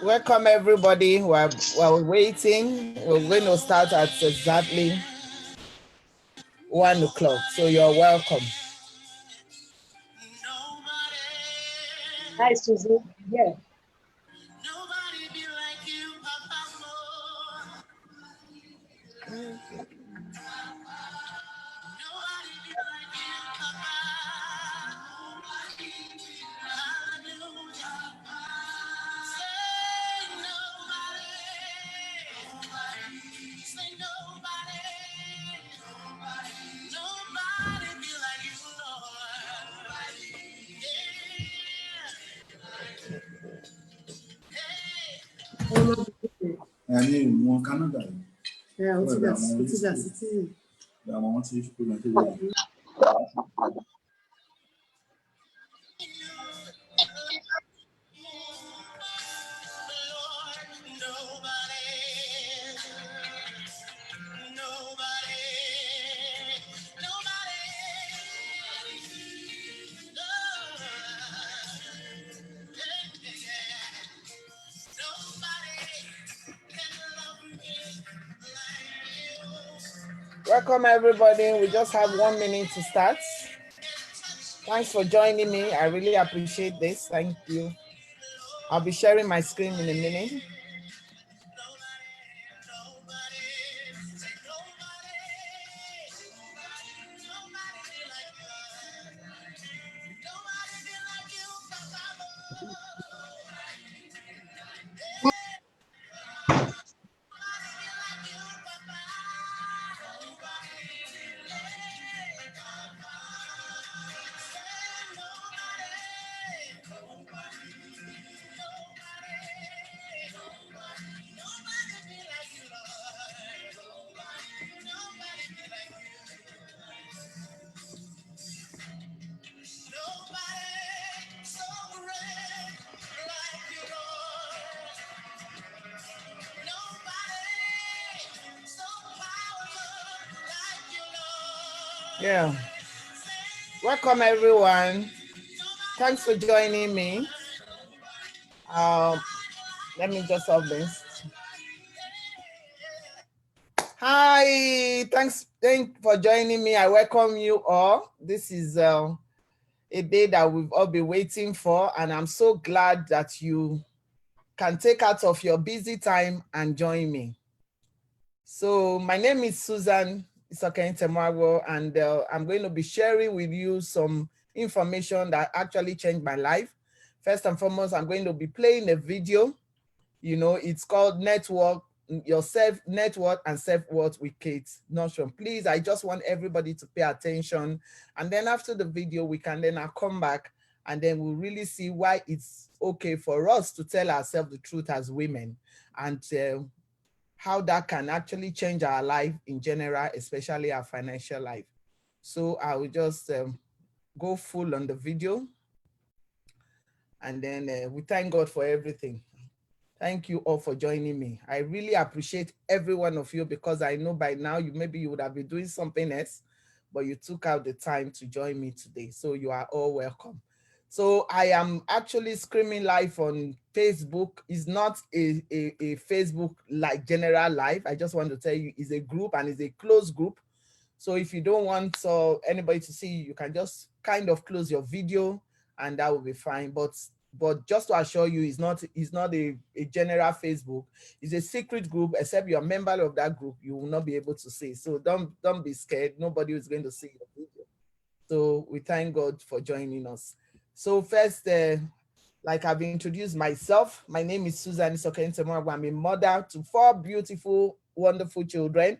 Welcome everybody. While waiting, we're going to start at exactly 1 o'clock. So you're welcome. Hi, Susie. Yeah. Canada. Yeah, what's that? Citizen. I want to Welcome everybody. We just have 1 minute to start. Thanks for joining me. I really appreciate this. Thank you. I'll be sharing my screen in a minute. Yeah. Welcome everyone. Thanks for joining me. Let me just solve this. Hi, thanks for joining me. I welcome you all. This is a day that we've all been waiting for, and I'm so glad that you can take out of your busy time and join me. So my name is Susan Itemuagbor, and I'm going to be sharing with you some information that actually changed my life. First and foremost, I'm going to be playing a video. You know, it's called Network Your Net Worth and Self-Worth with Kate Notion. Please, I just want everybody to pay attention. And then after the video, we can then come back and then we'll really see why it's okay for us to tell ourselves the truth as women, and how that can actually change our life in general, especially our financial life. So I will just go full on the video. And then we thank God for everything. Thank you all for joining me. I really appreciate every one of you, because I know by now maybe you would have been doing something else, but you took out the time to join me today. So you are all welcome. So I am actually streaming live on Facebook. It's not a Facebook like general live. I just want to tell you, it's a group and it's a closed group. So if you don't want anybody to see you, you can just kind of close your video and that will be fine. But just to assure you, it's not a general Facebook. It's a secret group. Except you're a member of that group, you will not be able to see. So don't be scared. Nobody is going to see your video. So we thank God for joining us. So first, like I've introduced myself, my name is Susan Itemuagbor. I'm a mother to 4 beautiful, wonderful children.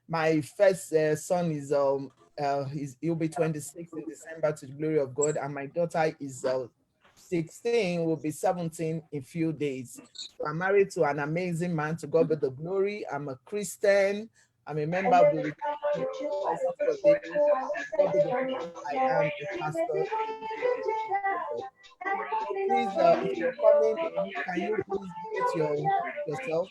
My first son is he'll be 26 in December, to the glory of God, and my daughter is 16, will be 17 in few days. So I'm married to an amazing man. To God be the glory. I'm a Christian. I'm a member of the University of David. I am a pastor. So please, if you're coming in, can you please mute yourself?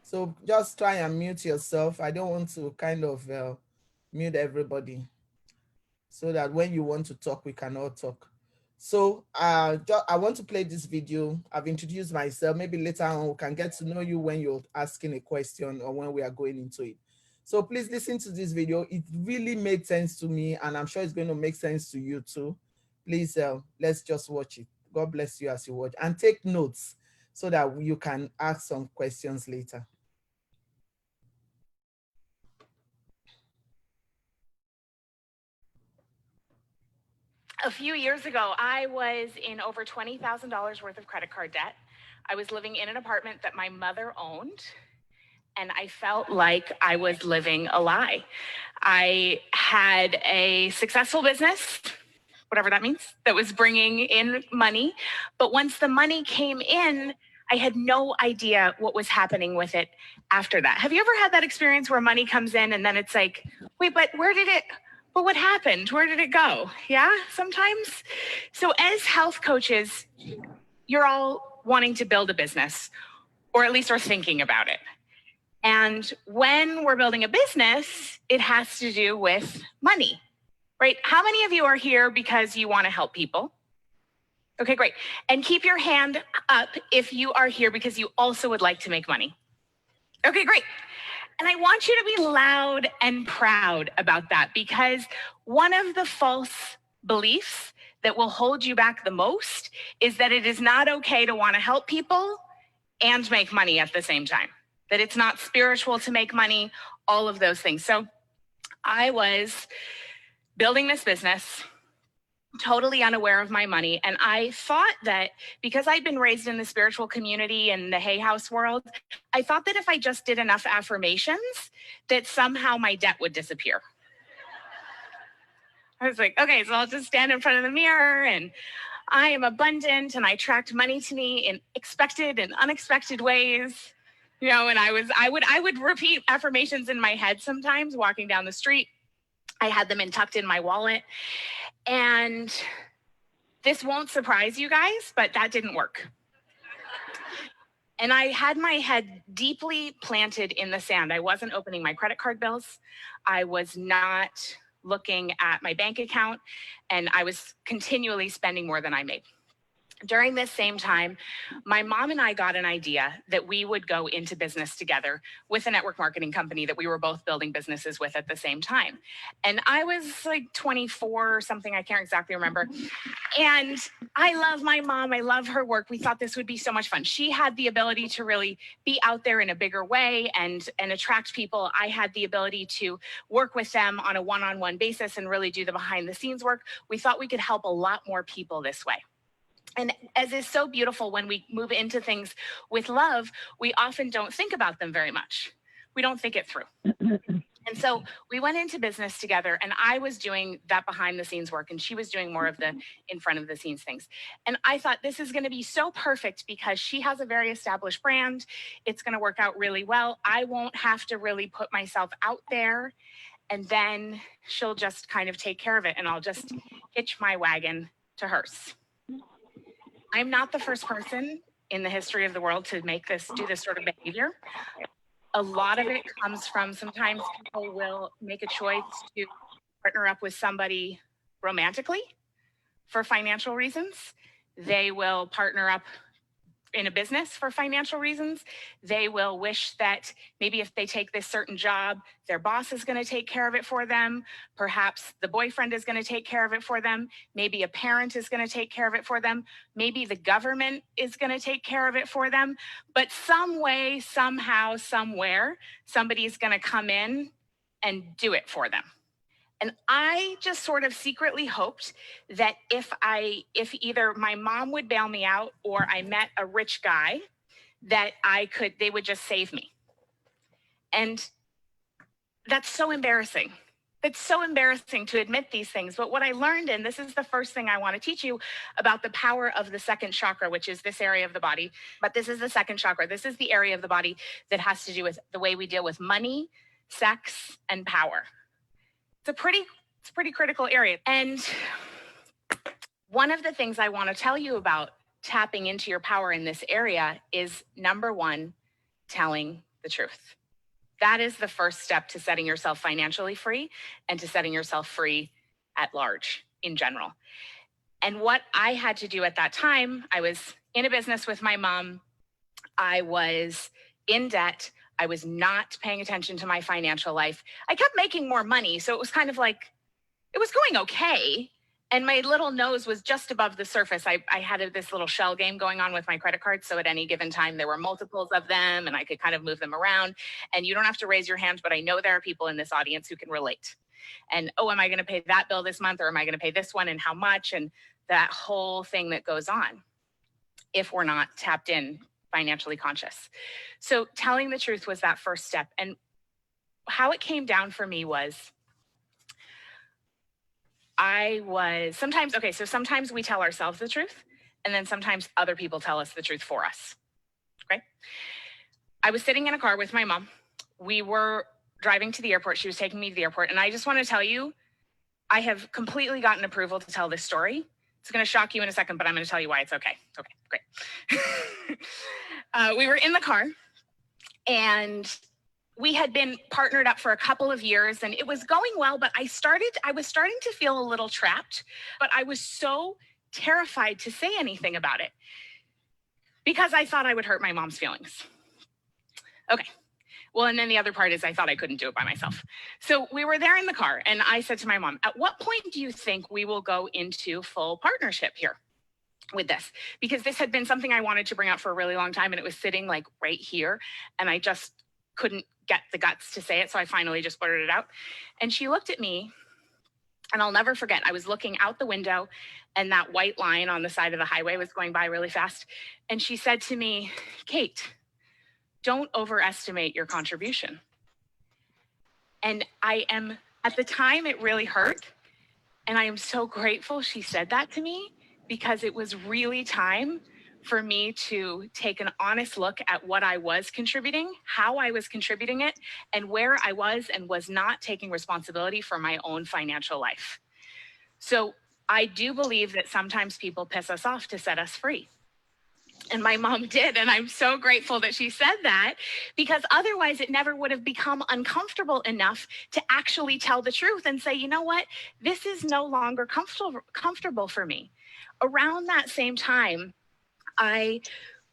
So just try and mute yourself. I don't want to kind of mute everybody. so that when you want to talk, we can all talk. So I want to play this video. I've introduced myself. Maybe later on we can get to know you when you're asking a question or when we are going into it. So please listen to this video. It really made sense to me, and I'm sure it's going to make sense to you too. Please, let's just watch it. God bless you as you watch, and take notes so that you can ask some questions later. A few years ago, I was in over $20,000 worth of credit card debt. I was living in an apartment that my mother owned, and I felt like I was living a lie. I had a successful business, whatever that means, that was bringing in money. But once the money came in, I had no idea what was happening with it after that. Have you ever had that experience where money comes in and then it's like, wait, but what happened? Where did it go? Yeah, sometimes. So as health coaches, you're all wanting to build a business, or at least are thinking about it. And when we're building a business, it has to do with money, right? How many of you are here because you want to help people? Okay, great. And keep your hand up if you are here because you also would like to make money. Okay, great. And I want you to be loud and proud about that, because one of the false beliefs that will hold you back the most is that it is not okay to want to help people and make money at the same time, that it's not spiritual to make money, all of those things. So I was building this business, totally unaware of my money. And I thought that because I'd been raised in the spiritual community and the Hay House world, I thought that if I just did enough affirmations, that somehow my debt would disappear. I was like, okay, so I'll just stand in front of the mirror and I am abundant and I attract money to me in expected and unexpected ways. You know, and I would repeat affirmations in my head sometimes walking down the street. I had them tucked in my wallet. And this won't surprise you guys, but that didn't work. And I had my head deeply planted in the sand. I wasn't opening my credit card bills. I was not looking at my bank account, and I was continually spending more than I made. During this same time, my mom and I got an idea that we would go into business together with a network marketing company that we were both building businesses with at the same time. And I was like 24 or something, I can't exactly remember. And I love my mom. I love her work. We thought this would be so much fun. She had the ability to really be out there in a bigger way and attract people. I had the ability to work with them on a one-on-one basis and really do the behind the scenes work. We thought we could help a lot more people this way. And as is so beautiful, when we move into things with love, we often don't think about them very much. We don't think it through. And so we went into business together, and I was doing that behind the scenes work, and she was doing more of the in front of the scenes things. And I thought, this is going to be so perfect because she has a very established brand. It's going to work out really well. I won't have to really put myself out there, and then she'll just kind of take care of it, and I'll just hitch my wagon to hers. I'm not the first person in the history of the world to do this sort of behavior. A lot of it comes from, sometimes people will make a choice to partner up with somebody romantically for financial reasons. They will partner up in a business for financial reasons. They will wish that maybe if they take this certain job, their boss is going to take care of it for them. Perhaps the boyfriend is going to take care of it for them. Maybe a parent is going to take care of it for them. Maybe the government is going to take care of it for them. But some way, somehow, somewhere, somebody's going to come in and do it for them. And I just sort of secretly hoped that if either my mom would bail me out or I met a rich guy, that they would just save me. And that's so embarrassing. It's so embarrassing to admit these things. But what I learned, and this is the first thing I want to teach you about the power of the second chakra, which is this area of the body. But this is the second chakra. This is the area of the body that has to do with the way we deal with money, sex, and power. It's a pretty critical area. And one of the things I want to tell you about tapping into your power in this area is, number one, telling the truth. That is the first step to setting yourself financially free and to setting yourself free at large in general. And what I had to do at that time, I was in a business with my mom. I was in debt. I was not paying attention to my financial life. I kept making more money. So it was kind of like, it was going okay. And my little nose was just above the surface. I had this little shell game going on with my credit cards. So at any given time, there were multiples of them and I could kind of move them around. And you don't have to raise your hand, but I know there are people in this audience who can relate. And, oh, am I going to pay that bill this month? Or am I going to pay this one and how much? And that whole thing that goes on if we're not tapped in, financially conscious. So telling the truth was that first step. And how it came down for me was, sometimes we tell ourselves the truth, and then sometimes other people tell us the truth for us, right? I was sitting in a car with my mom. We were driving to the airport. She was taking me to the airport. And I just want to tell you, I have completely gotten approval to tell this story. It's going to shock you in a second, but I'm going to tell you why it's okay. Okay, great. We were in the car, and we had been partnered up for a couple of years and it was going well, but I was starting to feel a little trapped, but I was so terrified to say anything about it because I thought I would hurt my mom's feelings. Okay. Well, and then the other part is I thought I couldn't do it by myself. So we were there in the car and I said to my mom, at what point do you think we will go into full partnership here with this? Because this had been something I wanted to bring up for a really long time and it was sitting like right here and I just couldn't get the guts to say it. So I finally just blurted it out. And she looked at me and I'll never forget, I was looking out the window and that white line on the side of the highway was going by really fast. And she said to me, Kate, don't overestimate your contribution. And at the time it really hurt. And I am so grateful she said that to me because it was really time for me to take an honest look at what I was contributing, how I was contributing it, and where I was and was not taking responsibility for my own financial life. So I do believe that sometimes people piss us off to set us free. And my mom did. And I'm so grateful that she said that because otherwise it never would have become uncomfortable enough to actually tell the truth and say, you know what, this is no longer comfortable for me. Around that same time, I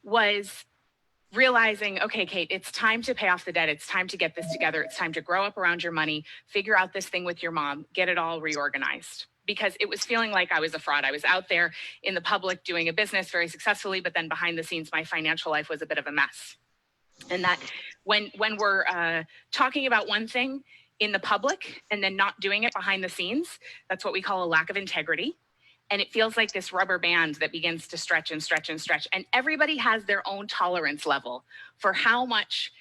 was realizing, okay, Kate, it's time to pay off the debt. It's time to get this together. It's time to grow up around your money, figure out this thing with your mom, get it all reorganized. Because it was feeling like I was a fraud. I was out there in the public doing a business very successfully, but then behind the scenes, my financial life was a bit of a mess. And that when we're talking about one thing in the public and then not doing it behind the scenes, that's what we call a lack of integrity. And it feels like this rubber band that begins to stretch and stretch and stretch. And everybody has their own tolerance level for how much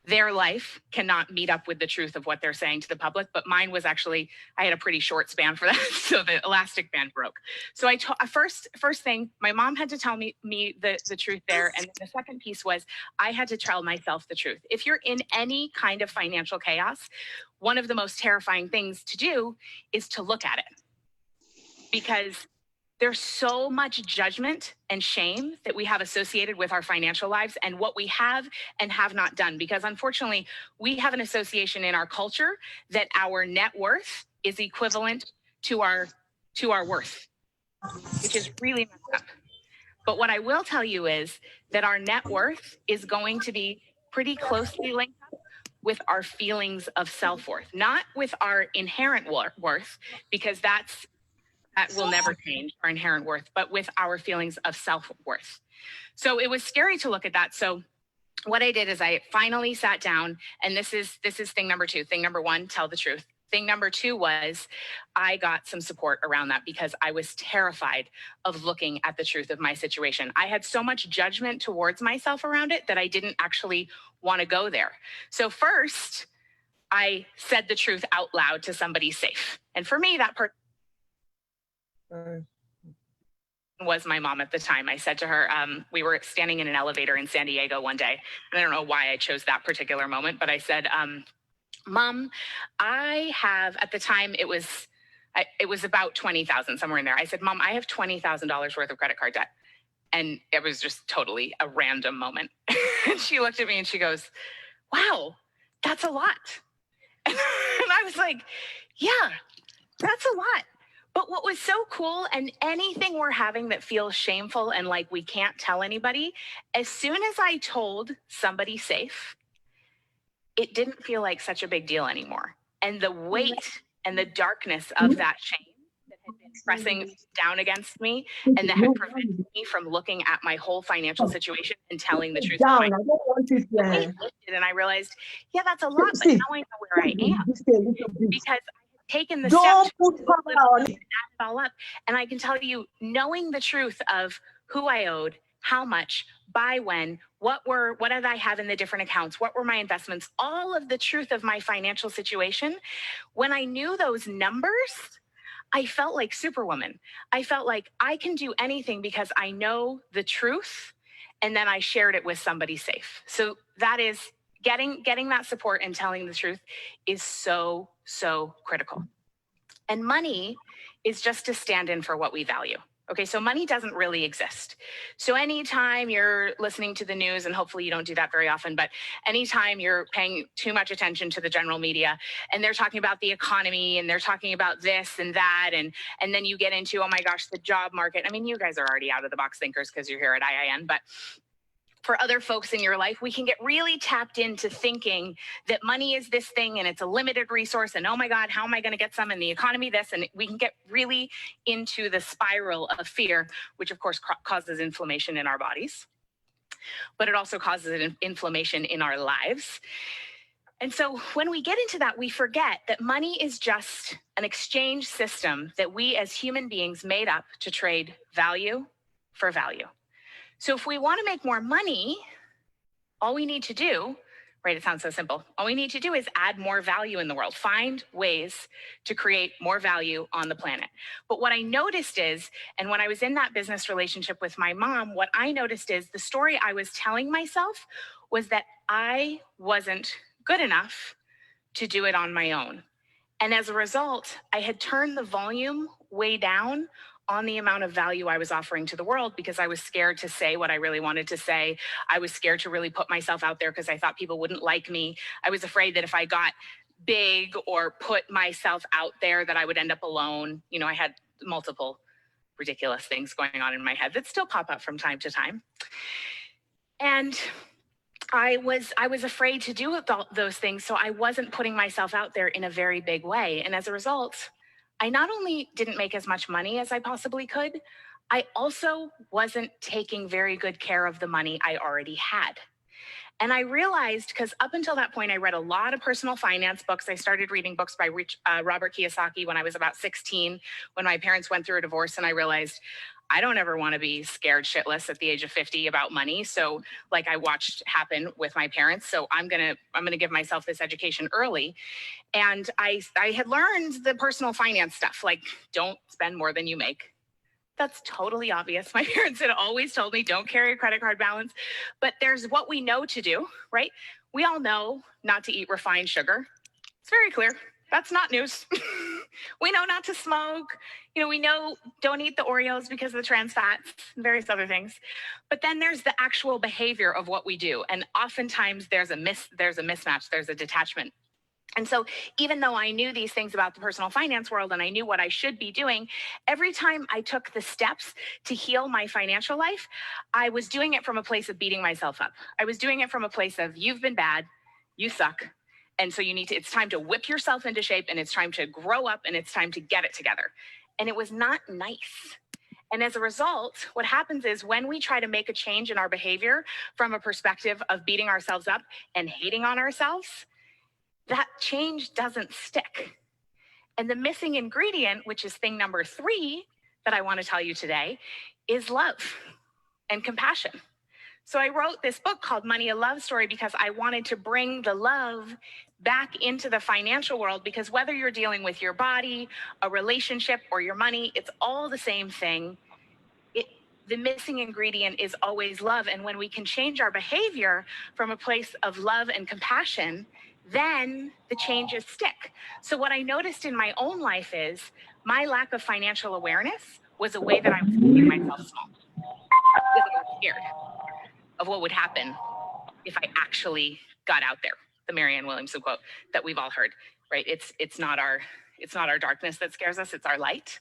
their life cannot meet up with the truth of what they're saying to the public. But mine was actually, I had a pretty short span for that. So the elastic band broke. So first thing, my mom had to tell me the truth there. And the second piece was I had to tell myself the truth. If you're in any kind of financial chaos, one of the most terrifying things to do is to look at it. Because there's so much judgment and shame that we have associated with our financial lives and what we have and have not done. Because unfortunately, we have an association in our culture that our net worth is equivalent to our worth, which is really messed up. But what I will tell you is that our net worth is going to be pretty closely linked up with our feelings of self-worth, not with our inherent worth, because that will never change, our inherent worth, but with our feelings of self-worth. So it was scary to look at that. So what I did is I finally sat down, and this is thing number 2. Thing number 1, tell the truth. Thing number 2 was I got some support around that because I was terrified of looking at the truth of my situation. I had so much judgment towards myself around it that I didn't actually want to go there. So first, I said the truth out loud to somebody safe. And for me, that person was my mom at the time. I said to her, we were standing in an elevator in San Diego one day. And I don't know why I chose that particular moment, but I said, Mom, I have, at the time it was about 20,000, somewhere in there. I said, Mom, I have $20,000 worth of credit card debt. And it was just totally a random moment. And she looked at me and she goes, wow, that's a lot. And I was like, yeah, that's a lot. But what was so cool, and anything we're having that feels shameful and like we can't tell anybody, as soon as I told somebody safe, it didn't feel like such a big deal anymore. And the weight and the darkness of that shame that had been pressing down against me and that had prevented me from looking at my whole financial situation and telling the truth. Down. I don't want it The weight there. lifted, and I realized, yeah, that's a lot, but now I know where I am because I had taken the Don't steps put power on it. add it all up. And I can tell you, knowing the truth of who I owed, how much, by when, what did I have in the different accounts, what were my investments, all of the truth of my financial situation. When I knew those numbers, I felt like Superwoman. I felt like I can do anything because I know the truth, and then I shared it with somebody safe. So that is getting that support and telling the truth is so, so critical. And money is just to stand in for what we value. Okay, so money doesn't really exist. So anytime you're listening to the news, and hopefully you don't do that very often, but anytime you're paying too much attention to the general media and they're talking about the economy and they're talking about this and that, and then you get into, oh my gosh, the job market. I mean, you guys are already out of the box thinkers because you're here at IIN, but for other folks in your life, we can get really tapped into thinking that money is this thing and it's a limited resource. And oh my God, how am I going to get some in the economy? This, and we can get really into the spiral of fear, which of course causes inflammation in our bodies, but it also causes inflammation in our lives. And so when we get into that, we forget that money is just an exchange system that we as human beings made up to trade value for value. So if we want to make more money, all we need to do, right, it sounds so simple. All we need to do is add more value in the world, find ways to create more value on the planet. But what I noticed is, and when I was in that business relationship with my mom, what I noticed is the story I was telling myself was that I wasn't good enough to do it on my own. And as a result, I had turned the volume way down on the amount of value I was offering to the world because I was scared to say what I really wanted to say. I was scared to really put myself out there because I thought people wouldn't like me. I was afraid that if I got big or put myself out there that I would end up alone. You know, I had multiple ridiculous things going on in my head that still pop up from time to time. And I was afraid to do those things, so I wasn't putting myself out there in a very big way. And as a result, I not only didn't make as much money as I possibly could, I also wasn't taking very good care of the money I already had. And I realized, because up until that point, I read a lot of personal finance books. I started reading books by Robert Kiyosaki when I was about 16, when my parents went through a divorce, and I realized I don't ever want to be scared shitless at the age of 50 about money. So like I watched happen with my parents. So I'm going to give myself this education early. And I had learned the personal finance stuff, like don't spend more than you make. That's totally obvious. My parents had always told me, don't carry a credit card balance. But there's what we know to do, right? We all know not to eat refined sugar. It's very clear. That's not news. We know not to smoke. You know, we know don't eat the Oreos because of the trans fats and various other things. But then there's the actual behavior of what we do. And oftentimes there's a mismatch, there's a detachment. And so even though I knew these things about the personal finance world and I knew what I should be doing, every time I took the steps to heal my financial life, I was doing it from a place of beating myself up. I was doing it from a place of, you've been bad, you suck. And so it's time to whip yourself into shape, and it's time to grow up, and it's time to get it together. And it was not nice. And as a result, what happens is when we try to make a change in our behavior from a perspective of beating ourselves up and hating on ourselves, that change doesn't stick. And the missing ingredient, which is thing number 3 that I want to tell you today, is love and compassion. So I wrote this book called Money, a Love Story because I wanted to bring the love back into the financial world, because whether you're dealing with your body, a relationship, or your money, it's all the same thing. The missing ingredient is always love. And when we can change our behavior from a place of love and compassion, then the changes stick. So what I noticed in my own life is my lack of financial awareness was a way that I was keeping myself small, because I was scared of what would happen if I actually got out there. The Marianne Williamson quote that we've all heard, right? It's not our darkness that scares us, it's our light.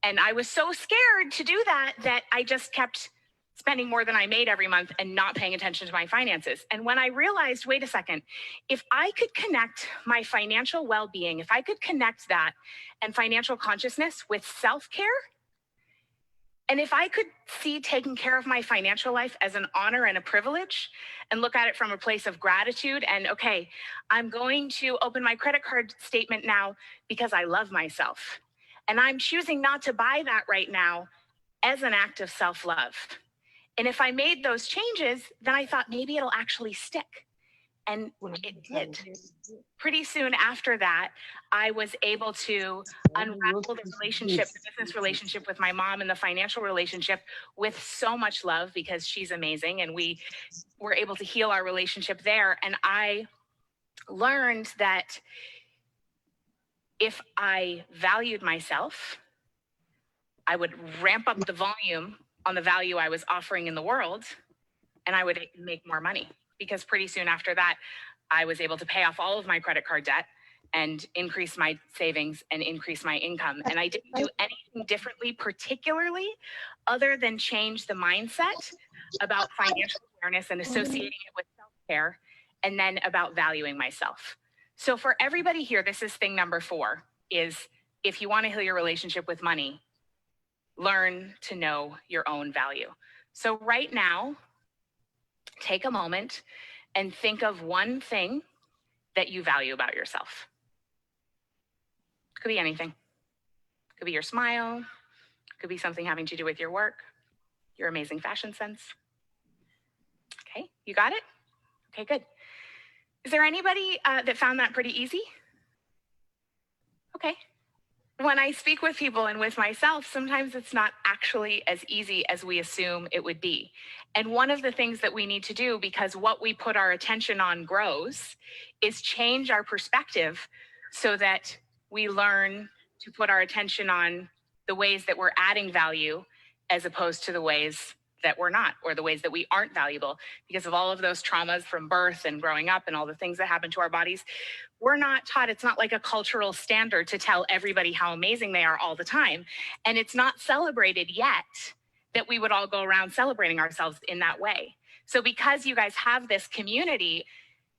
And I was so scared to do that that I just kept spending more than I made every month and not paying attention to my finances. And when I realized, wait a second, if I could connect my financial well-being, if I could connect that and financial consciousness with self-care, and if I could see taking care of my financial life as an honor and a privilege and look at it from a place of gratitude and, okay, I'm going to open my credit card statement now because I love myself. And I'm choosing not to buy that right now as an act of self-love. And if I made those changes, then I thought maybe it'll actually stick. And it did. Pretty soon after that, I was able to unravel the relationship, the business relationship with my mom and the financial relationship with so much love because she's amazing. And we were able to heal our relationship there. And I learned that if I valued myself, I would ramp up the volume on the value I was offering in the world, and I would make more money. Because pretty soon after that, I was able to pay off all of my credit card debt and increase my savings and increase my income. And I didn't do anything differently, particularly other than change the mindset about financial awareness and associating it with self-care, and then about valuing myself. So for everybody here, this is thing number 4, is if you want to heal your relationship with money, learn to know your own value. So right now, take a moment and think of one thing that you value about yourself. Could be anything. Could be your smile. Could be something having to do with your work, your amazing fashion sense. Okay, you got it? Okay, good. Is there anybody that found that pretty easy? Okay. When I speak with people and with myself, sometimes it's not actually as easy as we assume it would be. And one of the things that we need to do, because what we put our attention on grows, is change our perspective so that we learn to put our attention on the ways that we're adding value as opposed to the ways that we're not, or the ways that we aren't valuable because of all of those traumas from birth and growing up and all the things that happen to our bodies. We're not taught, it's not like a cultural standard to tell everybody how amazing they are all the time. And it's not celebrated yet that we would all go around celebrating ourselves in that way. So because you guys have this community,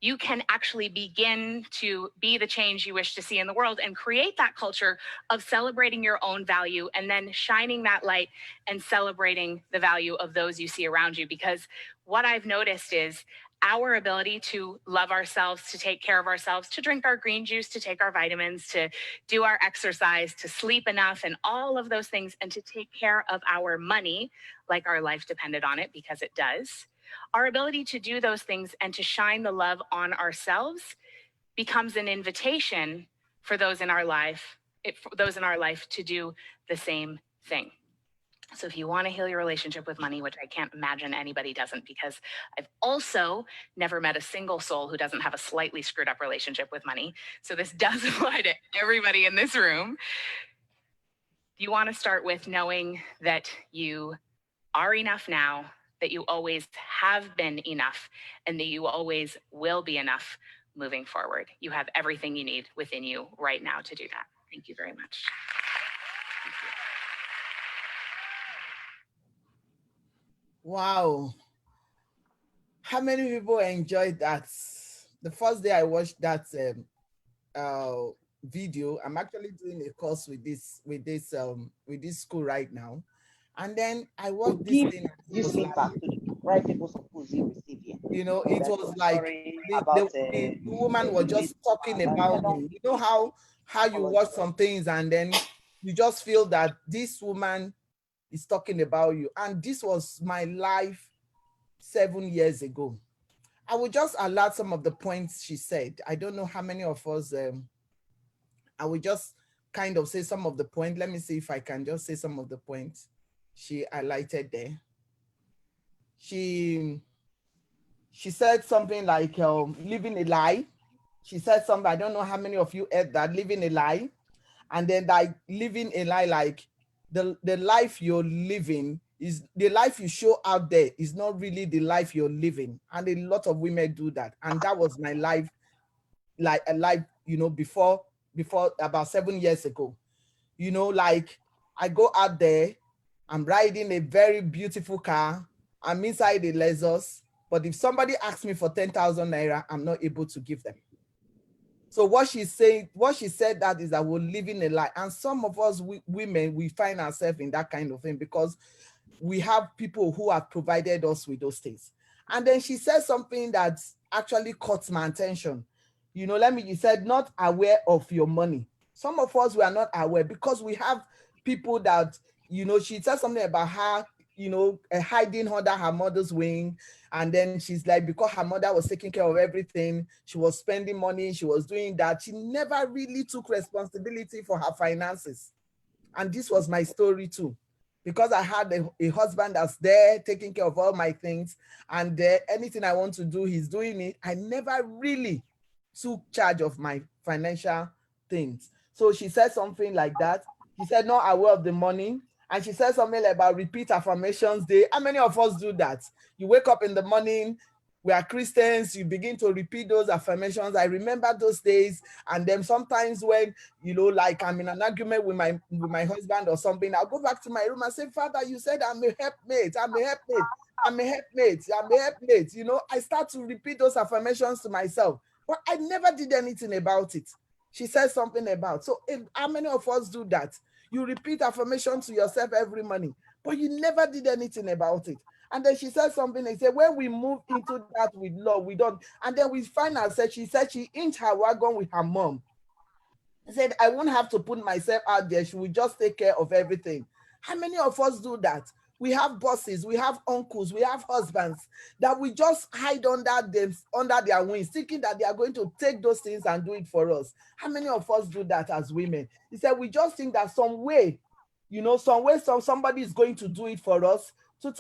you can actually begin to be the change you wish to see in the world and create that culture of celebrating your own value and then shining that light and celebrating the value of those you see around you. Because what I've noticed is our ability to love ourselves, to take care of ourselves, to drink our green juice, to take our vitamins, to do our exercise, to sleep enough, and all of those things, and to take care of our money like our life depended on it, because it does. Our ability to do those things and to shine the love on ourselves becomes an invitation for those in our life, to do the same thing. So if you want to heal your relationship with money, which I can't imagine anybody doesn't, because I've also never met a single soul who doesn't have a slightly screwed up relationship with money. So this does apply to everybody in this room. You want to start with knowing that you are enough now, that you always have been enough, and that you always will be enough moving forward. You have everything you need within you right now to do that. Thank you very much. Wow. How many people enjoyed that? The first day I watched that video, I'm actually doing a course with this school right now. And then I watched this thing. This link back to the right people suppose you receive here. You know, it was like the woman was just talking about me. You know how you watch some things and then you just feel that this woman is talking about you. And this was my life 7 years ago. I will just alert some of the points she said. I don't know how many of us, I will just kind of say some of the points. Let me see if I can just say some of the points she highlighted there. She said something like living a lie. She said something, I don't know how many of you heard that, living a lie. And then like living a lie, like the life you're living is the life you show out there is not really the life you're living. And a lot of women do that. And that was my life, like a life, you know, before about 7 years ago. You know, like I go out there, I'm riding a very beautiful car, I'm inside a Lexus, but if somebody asks me for 10,000 naira, I'm not able to give them. So what she said that is that we're living a lie. And some of us women, we find ourselves in that kind of thing because we have people who have provided us with those things. And then she said something that actually caught my attention. You know, you said not aware of your money. Some of us, we are not aware because we have people that, you know, she said something about her, you know, hiding under her mother's wing. And then she's like, because her mother was taking care of everything, she was spending money, she was doing that. She never really took responsibility for her finances. And this was my story too, because I had a husband that's there taking care of all my things, and anything I want to do, he's doing it. I never really took charge of my financial things. So she said something like that. She said, not aware of the money. And she said something about repeat affirmations day. How many of us do that? You wake up in the morning, we are Christians, you begin to repeat those affirmations. I remember those days. And then sometimes when, you know, like I'm in an argument with my husband or something, I'll go back to my room and say, Father, you said I'm a helpmate, I'm a helpmate, I'm a helpmate, I'm a helpmate. You know, I start to repeat those affirmations to myself, but I never did anything about it. She said something about, so how many of us do that? You repeat affirmations to yourself every morning, but you never did anything about it. And then she said something, they said, when we move into that with love, we don't. And then we find ourselves, she said she inched her wagon with her mom. She said, I won't have to put myself out there. She will just take care of everything. How many of us do that? We have bosses, we have uncles, we have husbands that we just hide under them, under their wings, thinking that they are going to take those things and do it for us. How many of us do that as women? He said, we just think that some way, you know, somebody is going to do it for us, to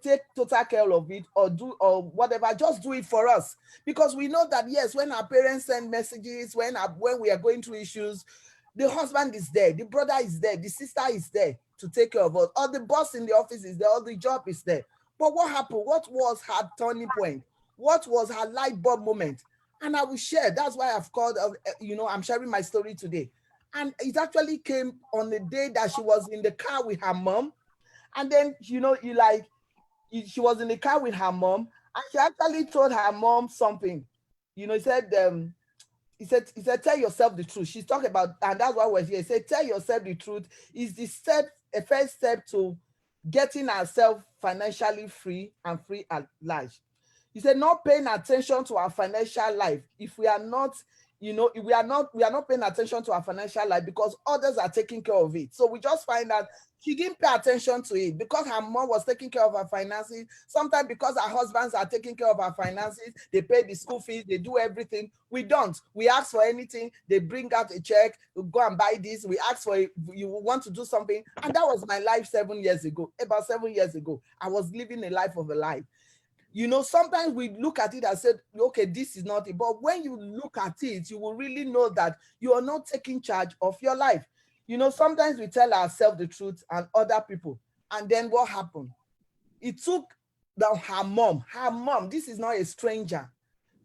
take total care of it, or do, or whatever, just do it for us. Because we know that, yes, when our parents send messages, when we are going through issues, the husband is there, the brother is there, the sister is there to take care of us, or the boss in the office is there, or the job is there. But what happened? What was her turning point? What was her light bulb moment? And I will share. That's why I've called, you know, I'm sharing my story today. And it actually came on the day that she was in the car with her mom. And then, you know, she was in the car with her mom, and she actually told her mom something. You know, he said, tell yourself the truth. She's talking about, and that's why we're here. He said, tell yourself the truth is a first step to getting ourselves financially free and free at large. He said, not paying attention to our financial life. If we are not, you know, we are not paying attention to our financial life because others are taking care of it. So we just find that she didn't pay attention to it because her mom was taking care of her finances. Sometimes because her husbands are taking care of our finances, they pay the school fees, they do everything. We don't. We ask for anything, they bring out a check, we go and buy this. We ask for, you want to do something. And that was my life 7 years ago. About 7 years ago, I was living a life of a lie. You know, sometimes we look at it and say, okay, this is not it. But when you look at it, you will really know that you are not taking charge of your life. You know, sometimes we tell ourselves the truth and other people. And then what happened? It took her mom, this is not a stranger,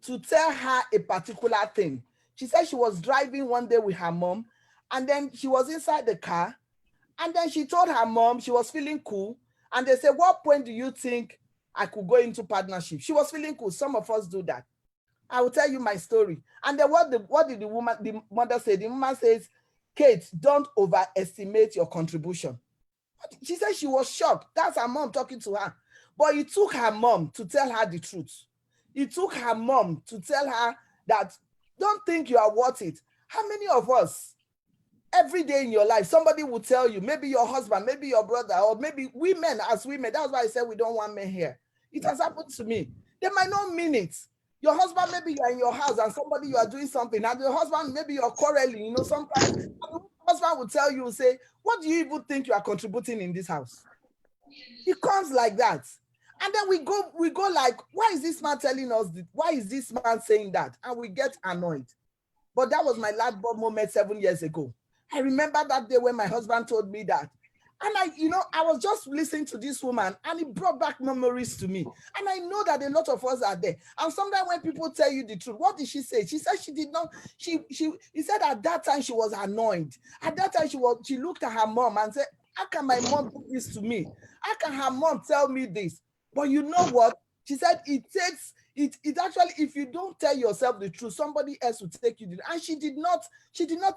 to tell her a particular thing. She said she was driving one day with her mom, and then she was inside the car. And then she told her mom she was feeling cool. And they said, what point do you think I could go into partnership? She was feeling cool. Some of us do that. I will tell you my story. And then what did the mother say? The woman says, Kate, don't overestimate your contribution. She said she was shocked. That's her mom talking to her. But it took her mom to tell her the truth. It took her mom to tell her that don't think you are worth it. How many of us, every day in your life, somebody will tell you, maybe your husband, maybe your brother, or maybe women as women. That's why I said we don't want men here. It has happened to me. They might not mean it. Your husband, maybe you're in your house and somebody you are doing something, and your husband, maybe you're quarreling, you know, sometimes the husband will tell you, say, what do you even think you are contributing in this house? It comes like that. And then we go like, why is this man telling us this? Why is this man saying that? And we get annoyed. But that was my light bulb moment 7 years ago. I remember that day when my husband told me that. And I was just listening to this woman, and it brought back memories to me. And I know that a lot of us are there. And sometimes when people tell you the truth, what did she say? She said she did not, he said at that time she was annoyed. At that time she looked at her mom and said, How can my mom do this to me? How can her mom tell me this? But you know what? She said it takes it actually, if you don't tell yourself the truth, somebody else will take you. And she did not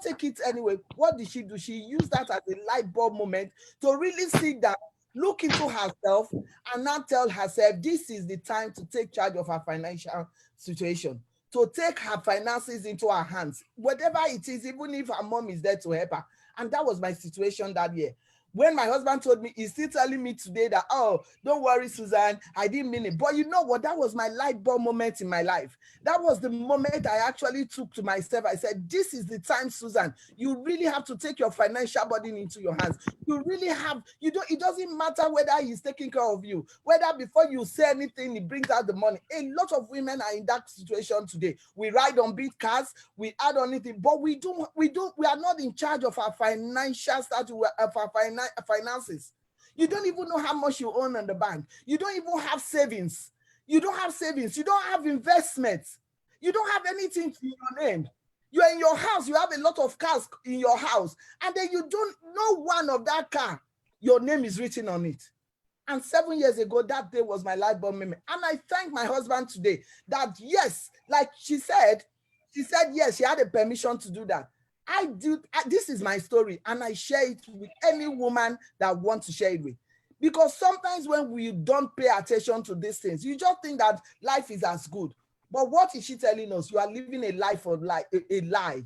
take it anyway. What did she do? She used that as a light bulb moment to really sit down, look into herself, and now tell herself this is the time to take charge of her financial situation, to take her finances into her hands, whatever it is, even if her mom is there to help her. And that was my situation that year. When my husband told me, he's still telling me today that, oh, don't worry, Susan, I didn't mean it. But you know what? That was my light bulb moment in my life. That was the moment I actually took to myself. I said, this is the time, Susan. You really have to take your financial burden into your hands. You really have, it doesn't matter whether he's taking care of you, whether before you say anything, he brings out the money. A lot of women are in that situation today. We ride on big cars, we add on anything, but we are not in charge of our financial status, of our finances. You don't even know how much you own in the bank. You don't even have savings. You don't have savings. You don't have investments. You don't have anything in your name. You're in your house. You have a lot of cars in your house. And then you don't know one of that car. Your name is written on it. And 7 years ago, that day was my light bulb moment. And I thank my husband today that, yes, like she said, yes, she had a permission to do that. This is my story, and I share it with any woman that wants to share it with. Because sometimes when we don't pay attention to these things, you just think that life is as good. But what is she telling us? You are living a life of a lie.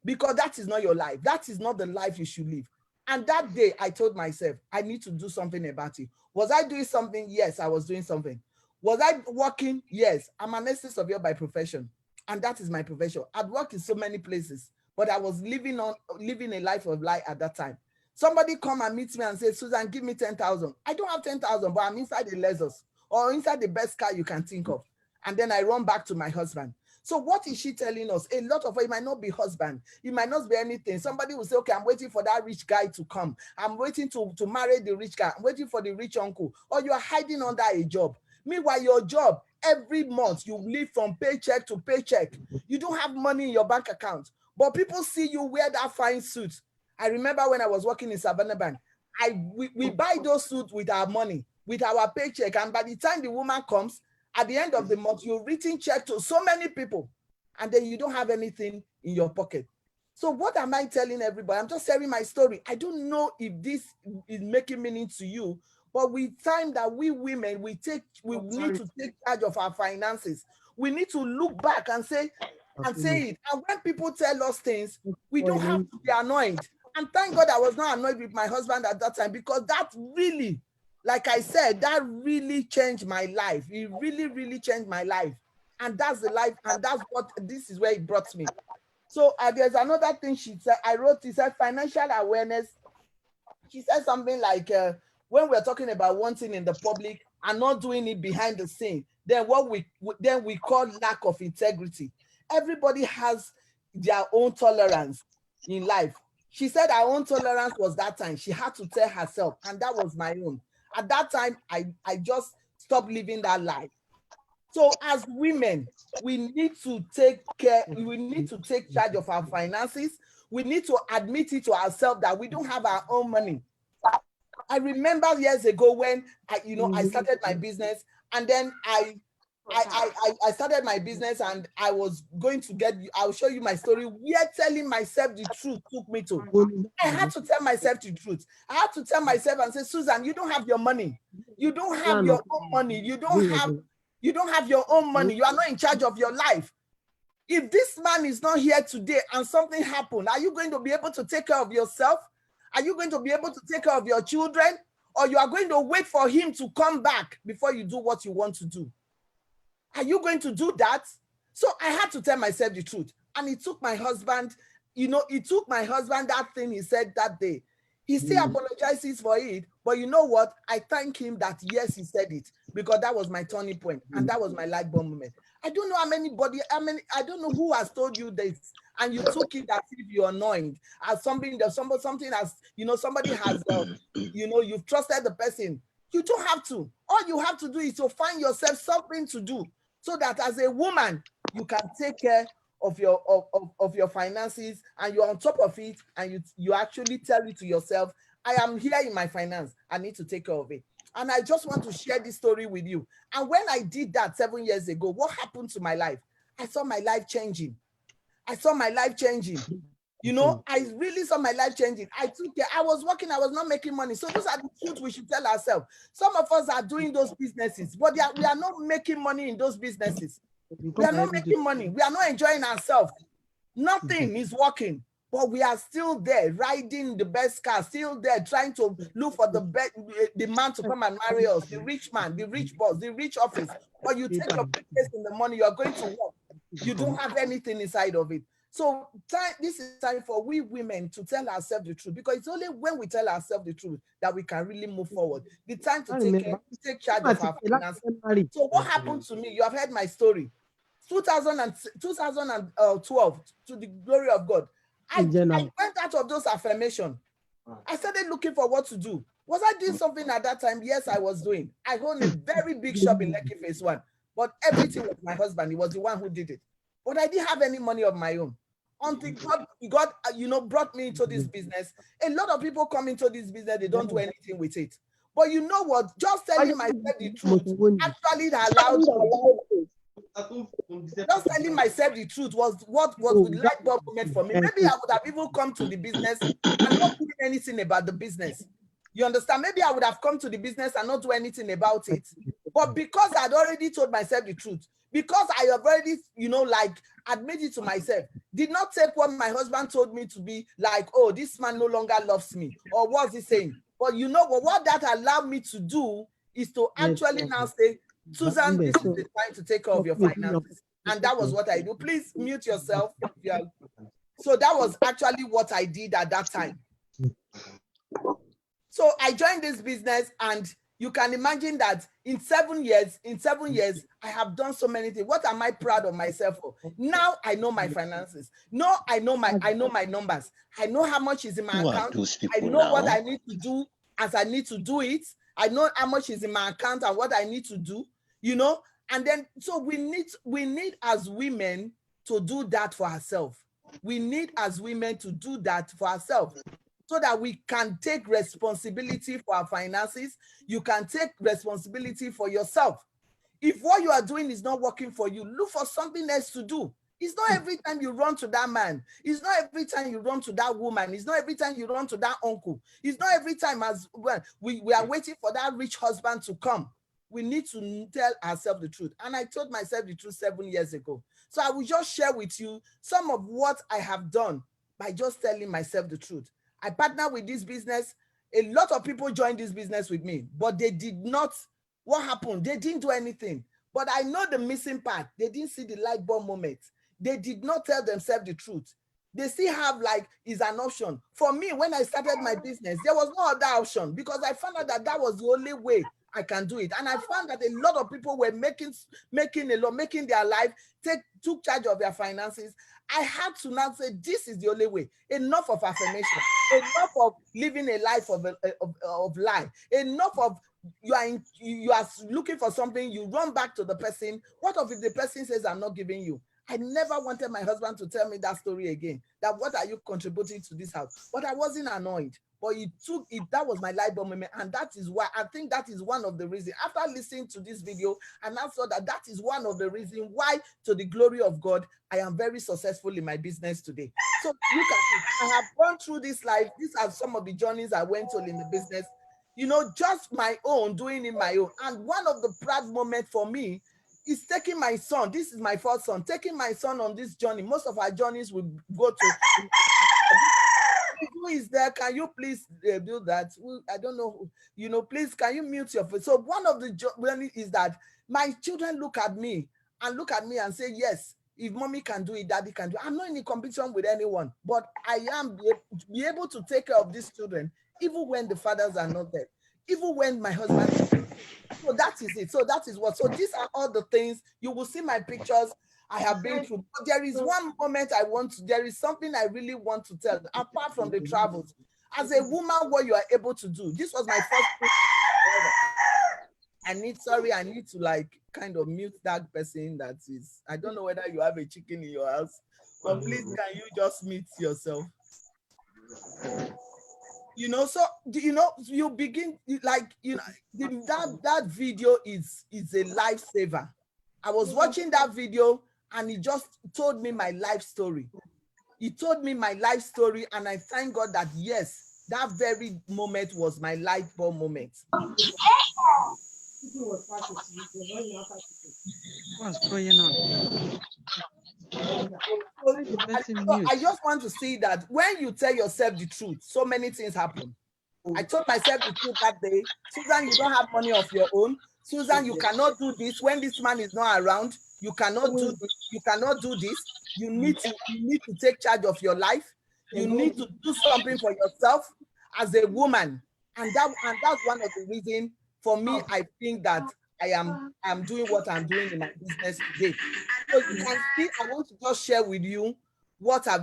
Because that is not your life. That is not the life you should live. And that day, I told myself, I need to do something about it. Was I doing something? Yes, I was doing something. Was I working? Yes. I'm an estate surveyor by profession. And that is my profession. I'd worked in so many places. But I was living a life of lie at that time. Somebody come and meet me and say, Susan, give me 10,000. I don't have 10,000, but I'm inside the Lexus or inside the best car you can think of. And then I run back to my husband. So what is she telling us? A lot of it might not be husband. It might not be anything. Somebody will say, okay, I'm waiting for that rich guy to come. I'm waiting to marry the rich guy. I'm waiting for the rich uncle. Or you are hiding under a job. Meanwhile, your job, every month, you live from paycheck to paycheck. You don't have money in your bank account. But people see you wear that fine suit. I remember when I was working in Savannah Bank, we buy those suits with our money, with our paycheck. And by the time the woman comes, at the end of the month, you've written check to so many people, and then you don't have anything in your pocket. So what am I telling everybody? I'm just sharing my story. I don't know if this is making meaning to you, but with time that we women, we need to take charge of our finances. We need to look back and say it. And when people tell us things, we don't have to be annoyed. And thank God I was not annoyed with my husband at that time, because that really, like I said, that really changed my life. It really, really changed my life. And that's the life, and this is where it brought me. So there's another thing she said, she said financial awareness. She said something like, when we're talking about one thing in the public and not doing it behind the scene, then we call lack of integrity. Everybody has their own tolerance in life. She said her own tolerance was that time. She had to tell herself, and that was my own. At that time, I just stopped living that life. So as women, we need to take care, we need to take charge of our finances. We need to admit it to ourselves that we don't have our own money. I remember years ago when I started my business, and then I started my business, and I was going to I'll show you my story. Where telling myself the truth took me to. I had to tell myself the truth. I had to tell myself and say, Susan, you don't have your money. You don't have your own money. You don't have your own money. You are not in charge of your life. If this man is not here today and something happened, are you going to be able to take care of yourself? Are you going to be able to take care of your children? Or you are going to wait for him to come back before you do what you want to do? Are you going to do that? So I had to tell myself the truth. And it took my husband, that thing he said that day. He still apologizes for it. But you know what? I thank him that, yes, he said it, because that was my turning point. And that was my light bulb moment. I don't know I don't know who has told you this, and you took it as if you're annoyed, as something has, somebody has, you've trusted the person. You don't have to. All you have to do is to find yourself something to do, so that as a woman, you can take care of your finances, and you're on top of it, and you actually tell it to yourself, I am here in my finance. I need to take care of it. And I just want to share this story with you. And when I did that 7 years ago, what happened to my life? I saw my life changing. I saw my life changing. You know, I really saw my life changing. I took care. I was working. I was not making money. So those are the truth we should tell ourselves. Some of us are doing those businesses, but we are not making money in those businesses. We are not making money. We are not enjoying ourselves. Nothing is working. But we are still there, riding the best car, still there, trying to look for the man to come and marry us, the rich man, the rich boss, the rich office. But you take your place in the money, you are going to work. You don't have anything inside of it. So this is time for we women to tell ourselves the truth, because it's only when we tell ourselves the truth that we can really move forward. The time to take charge of our finances. So what happened to me? You have heard my story. 2012, to the glory of God, I went out of those affirmations. I started looking for what to do. Was I doing something at that time? Yes, I was doing. I own a very big shop in Lekki Phase 1, but everything was my husband. He was the one who did it. But I didn't have any money of my own. Until God, brought me into this business. A lot of people come into this business, they don't do anything with it. But you know what? Just telling myself the truth actually allowed me. Just telling myself the truth was what was the light bulb moment for me. Maybe I would have even come to the business and not doing anything about the business. You understand? Maybe I would have come to the business and not do anything about it. But because I'd already told myself the truth, because I have already, admitted to myself, did not take what my husband told me to be like, oh, this man no longer loves me, or what's he saying? But you know what that allowed me to do is to actually now say, Susan, this is the time to take care of your finances. And that was what I do. Please mute yourself. So that was actually what I did at that time. So I joined this business, and you can imagine that in 7 years, I have done so many things. What am I proud of myself for? Now I know my finances. No, I know my numbers. I know how much is in my account. I know what I need to do as I need to do it. I know how much is in my account and what I need to do, and then so we need as women to do that for ourselves. We need as women to do that for ourselves, so that we can take responsibility for our finances. You can take responsibility for yourself. If what you are doing is not working for you, look for something else to do. It's not every time you run to that man. It's not every time you run to that woman. It's not every time you run to that uncle. It's not every time as well we are waiting for that rich husband to come. We need to tell ourselves the truth. And I told myself the truth 7 years ago. So I will just share with you some of what I have done by just telling myself the truth. I partnered with this business. A lot of people joined this business with me, but they did not. What happened? They didn't do anything. But I know the missing part. They didn't see the light bulb moment. They did not tell themselves the truth. They still have is an option. For me, when I started my business, there was no other option, because I found out that was the only way I can do it. And I found that a lot of people were making their life, took charge of their finances. I had to now say, this is the only way. Enough of affirmation. Enough of living a life of lie. Enough of you are looking for something, you run back to the person. What if the person says, I'm not giving you? I never wanted my husband to tell me that story again, that what are you contributing to this house? But I wasn't annoyed. But that was my light bulb moment. And that is why I think that is one of the reasons. After listening to this video, and I saw that is one of the reasons why, to the glory of God, I am very successful in my business today. So look at it. I have gone through this life. These are some of the journeys I went on in the business. Just my own, doing it my own. And one of the proud moments for me is taking my son. This is my first son. Taking my son on this journey. Most of our journeys will go to. Who is there? Can you please do that? I don't know. Please, can you mute your phone? So one of the journey is that my children look at me and say, yes, if mommy can do it, daddy can do it. I'm not in a competition with anyone, but I am be able to take care of these children, even when the fathers are not there, even when my husband is there. So that is it. So that is what. So these are all the things. You will see my pictures I have been through. But there is one moment there is something I really want to tell, apart from the travels. As a woman, what you are able to do. This was my first thing. I need to kind of mute that person that is. I don't know whether you have a chicken in your house, but please, can you just mute yourself? You know, so you know, you begin like, you know, that video is a lifesaver. I was watching that video and it just told me my life story. It told me my life story, and I thank God that yes, that very moment was my light bulb moment. What's going on? I just want to see that when you tell yourself the truth, so many things happen. I told myself the truth that day. Susan, you don't have money of your own. Susan, you cannot do this when this man is not around. You cannot do this. You cannot do this. You need to take charge of your life. You need to do something for yourself as a woman. And that's one of the reasons for me. I think that I'm doing what I'm doing in my business today. So you can see, I want to just share with you what I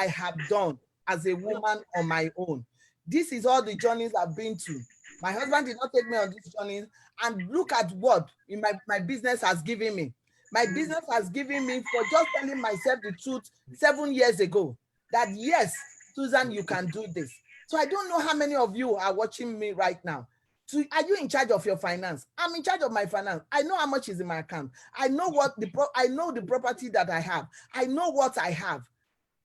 have done as a woman on my own. This is all the journeys I've been to. My husband did not take me on these journeys, and look at what in my business has given me. My business has given me, for just telling myself the truth 7 years ago, that yes, Susan, you can do this. So I don't know how many of you are watching me right now. So are you in charge of your finance? I'm in charge of my finance. I know how much is in my account. I know I know the property that I have. I know what I have.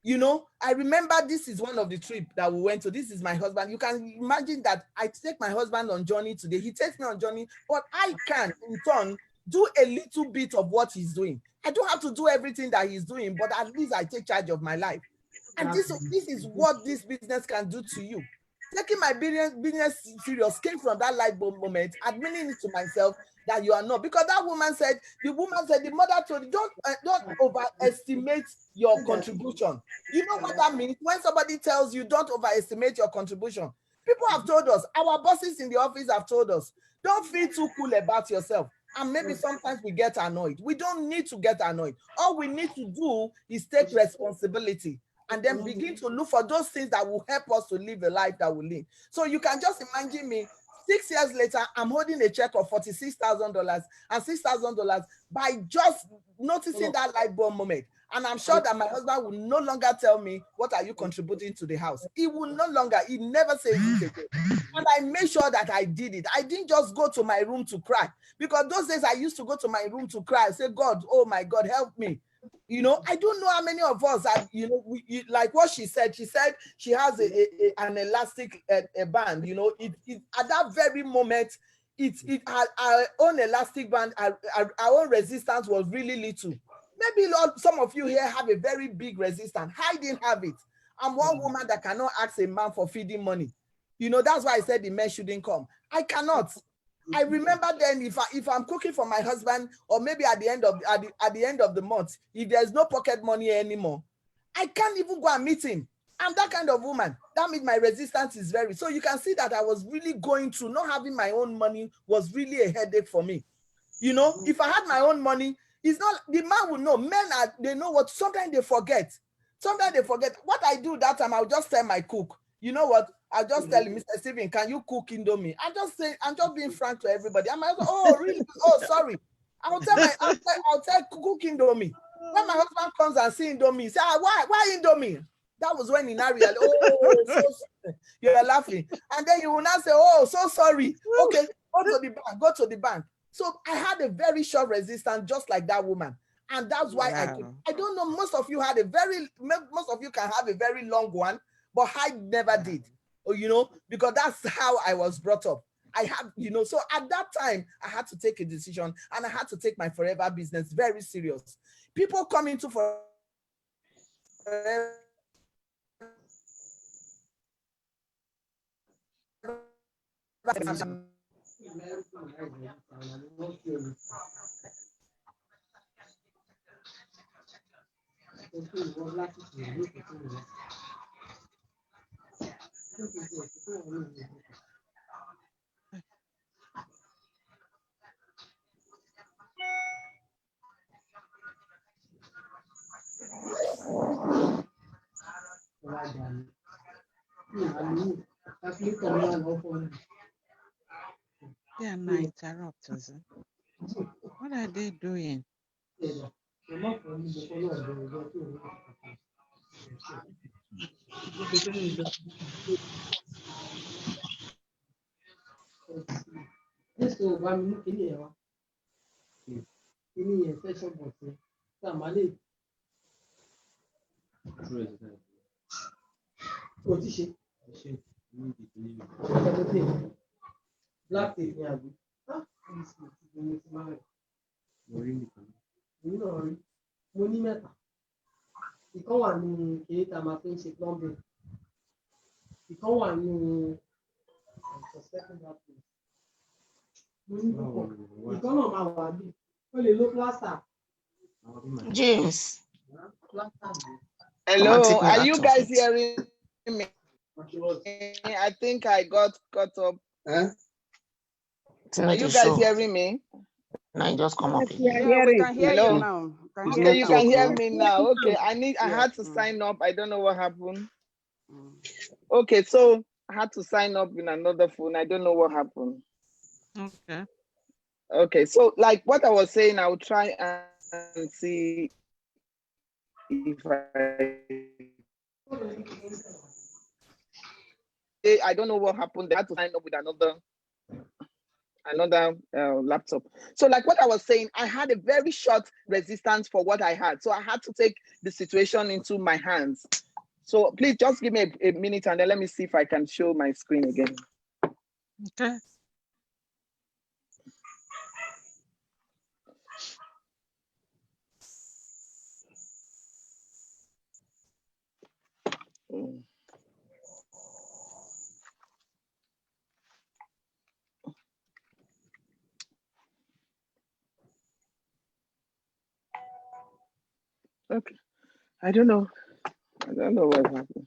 You know, I remember this is one of the trips that we went to. This is my husband. You can imagine that I take my husband on journey today. He takes me on journey, but I can in turn do a little bit of what he's doing. I don't have to do everything that he's doing, but at least I take charge of my life. And this is what this business can do to you. Taking my business serious came from that light bulb moment, admitting it to myself that you are not. Because that woman said, the mother told you, don't overestimate your contribution. You know what that means? When somebody tells you don't overestimate your contribution, people have told us, our bosses in the office have told us, don't feel too cool about yourself. And maybe sometimes we get annoyed. We don't need to get annoyed. All we need to do is take responsibility and then begin to look for those things that will help us to live a life that will live. So you can just imagine me, 6 years later, I'm holding a check of $46,000 and $6,000 by just noticing that light bulb moment. And I'm sure that my husband will no longer tell me, what are you contributing to the house? He will no longer, he never says it again. And I made sure that I did it. I didn't just go to my room to cry, because those days I used to go to my room to cry. I say, God, oh my God, help me. You know, I don't know how many of us are, you know, like what she said she has an elastic band, you know, it at that very moment, our own elastic band, our own resistance was really little. Maybe Lord, some of you here have a very big resistance. I didn't have it. I'm one woman that cannot ask a man for feeding money. You know, that's why I said the men shouldn't come. I cannot. I remember then, if I'm cooking for my husband, or maybe at the end of the month, if there's no pocket money anymore, I can't even go and meet him. I'm that kind of woman. That means my resistance is very. So you can see that I was really going through, not having my own money was really a headache for me. You know, if I had my own money, it's not, the man would know. Men they know what, sometimes they forget. Sometimes they forget. What I do that time, I'll just tell my cook, you know what? I'll just tell him, Mr. Steven, can you cook Indomie? I just say, I'm just being frank to everybody. I'm like, oh, really? Oh, sorry. I'll tell cook Indomie. When my husband comes and see Indomie, say, why Indomie? That was when in Ariel, oh, so you're laughing. And then you will not say, oh, so sorry. Okay, go to the bank. So I had a very short resistance, just like that woman. And that's why I don't know, most of you can have a very long one, but I never did. Or, you know, because that's how I was brought up. I have, you know, so at that time, I had to take a decision, and I had to take my forever business very serious. People come into forever They are not interrupters. What are they doing? This will one look in here. In here, session box. Somebody. What is it? Black tape, yeah. Money meta. You can't want to get a machine ship number. You can't want to suspect that. You can't want to only look plaster. James. Hello, are you guys hearing me? I think I got caught up. Huh? Are you guys hearing me? No, just come up. Yeah, we can hear you now. Okay, you can hear me now. Okay, I had to sign up. I don't know what happened. Okay, so I had to sign up in another phone. I don't know what happened. Okay. Okay, so like what I was saying, I'll try and see if I don't know what happened. They had to sign up with another laptop. So like what I was saying, I had a very short resistance for what I had. So I had to take the situation into my hands. So please just give me a minute and then let me see if I can show my screen again. Okay. Okay, I don't know what happened.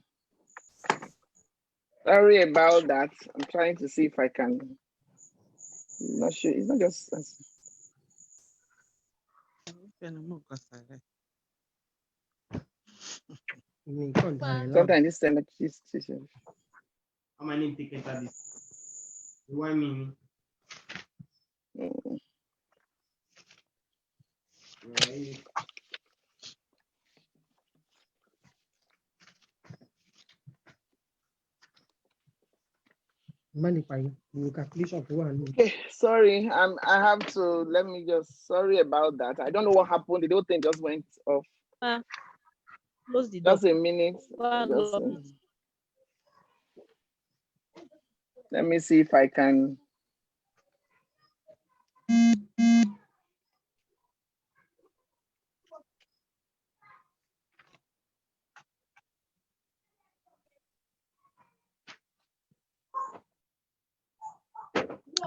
Sorry about that. I'm trying to see if I can. I'm not sure. It's not just. Sometimes this time How many tickets are this? Why me? Right. Okay, sorry. I have to. Let me just. Sorry about that. I don't know what happened. The whole thing just went off. Close the door. Just a minute. Let me see if I can.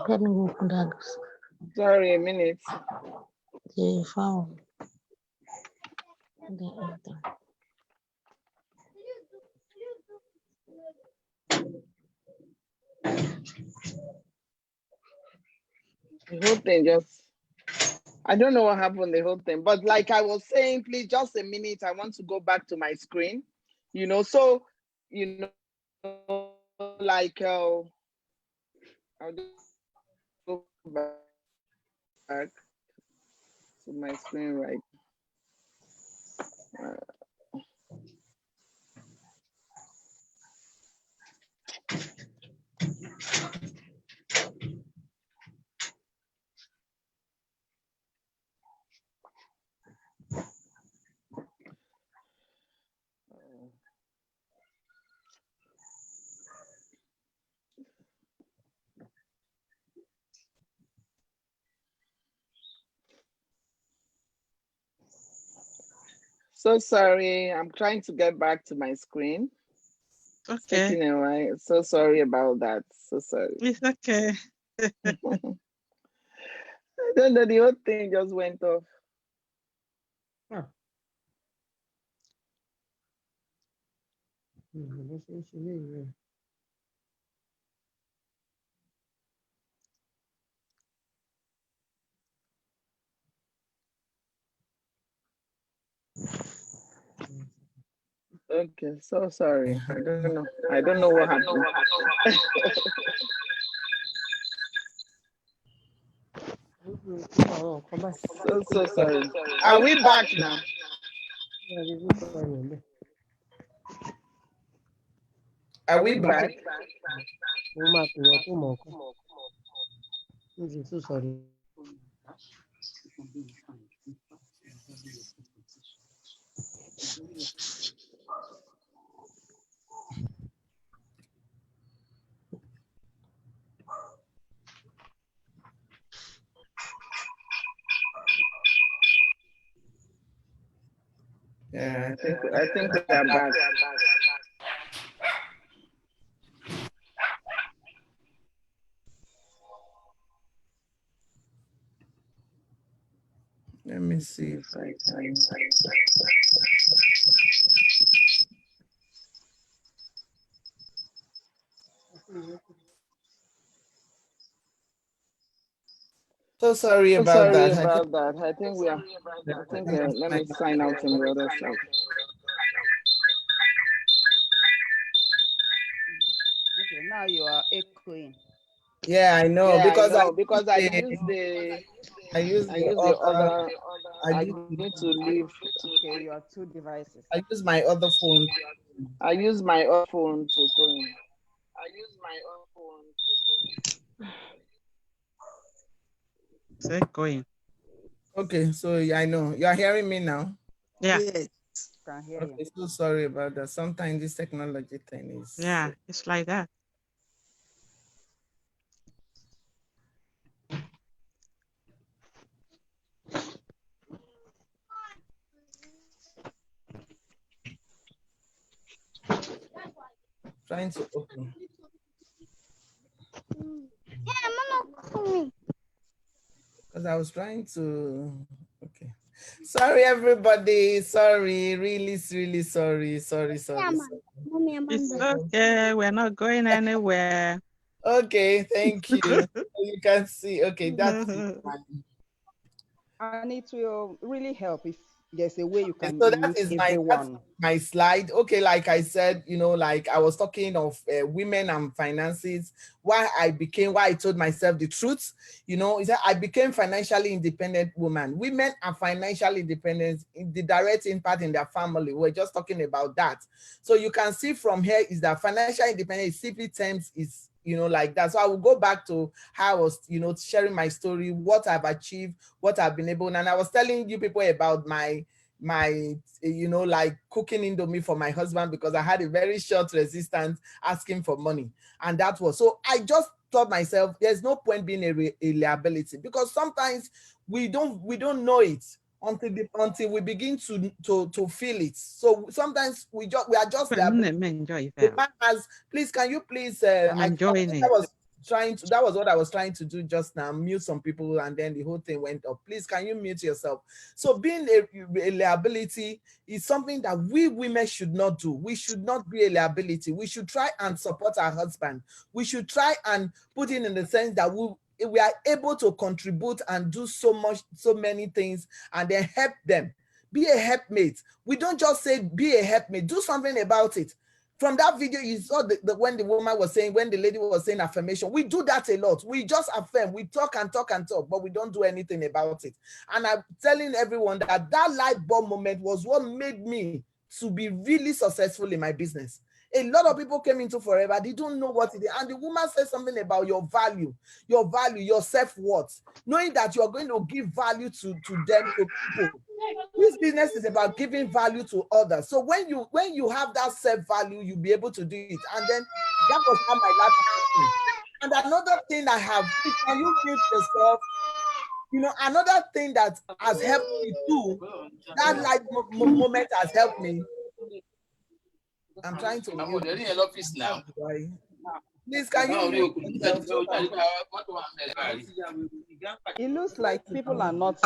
Let me open that. Sorry, a minute. They found. The whole thing just. I don't know what happened, the whole thing. But like I was saying, please, just a minute. I want to go back to my screen. So, like, I'll just go back to my screen right. So sorry, I'm trying to get back to my screen. Okay. It's taking a while. So sorry about that. So sorry. It's okay. I don't know, the whole thing just went off. Okay, so sorry. I don't know. I don't know what happened. So sorry. Are we back now? Are we back? I'm so sorry. Yeah, I think we are back. Let me see if I can. So sorry about that. I think we are. I think let me sign out on the other side. Okay, now you are echoing. Yeah, I know Yeah, I because know because I the use the I use the other. other. I I use need to leave. Okay, you are two devices. I use my other phone. I use my other phone to go in. Say going. Okay, so yeah, I know you are hearing me now. Yeah, Yes, can hear you. Okay, so sorry about that. Sometimes this technology thing is. yeah, it's like that. Trying to open. Because I was trying to. Okay. Sorry, everybody. Sorry. Really, really sorry. Sorry. It's okay. We're not going anywhere. Okay, thank you. You can see. Okay, that's And it will really help if there's a way you okay, can so mute that's everyone. my slide. Okay, like I said, like I was talking of women and finances. Why I told myself the truth. Is that I became financially independent woman. Women are financially independent in the direct impact in their family. We're just talking about that. So you can see from here is that financial independence, simply terms, is like that. So I will go back to how I was, sharing my story, what I've achieved, what I've been able, and I was telling you people about my like cooking indomie for my husband because I had a very short resistance asking for money, and that was so I just told myself there's no point being a liability because sometimes we don't know it until we begin to feel it. So sometimes we are just Well, liability. let me enjoy The that. man has, please, can you please, I'm enjoying it. that was what I was trying to do just now, mute some people, and then the whole thing went up. Please, can you mute yourself? So being a liability is something that we women should not do. We should not be a liability. We should try and support our husband. We should try and put in the sense that we are able to contribute and do so many things, and then help them. Be a helpmate. We don't just say be a helpmate. Do something about it. From that video, you saw when the lady was saying affirmation. We do that a lot. We just affirm. We talk and talk and talk, but we don't do anything about it. And I'm telling everyone that light bulb moment was what made me to be really successful in my business. A lot of people came into Forever. They don't know what it is. And the woman said something about your value, your self-worth, knowing that you're going to give value to them, to people. This business is about giving value to others. So when you have that self-value, you'll be able to do it. And then that was how my life happened. And another thing I have, can you mute yourself? Another thing that has helped me too, that light moment has helped me. I'm trying to mute. Now. Please, can you mute yourself? It looks like people are not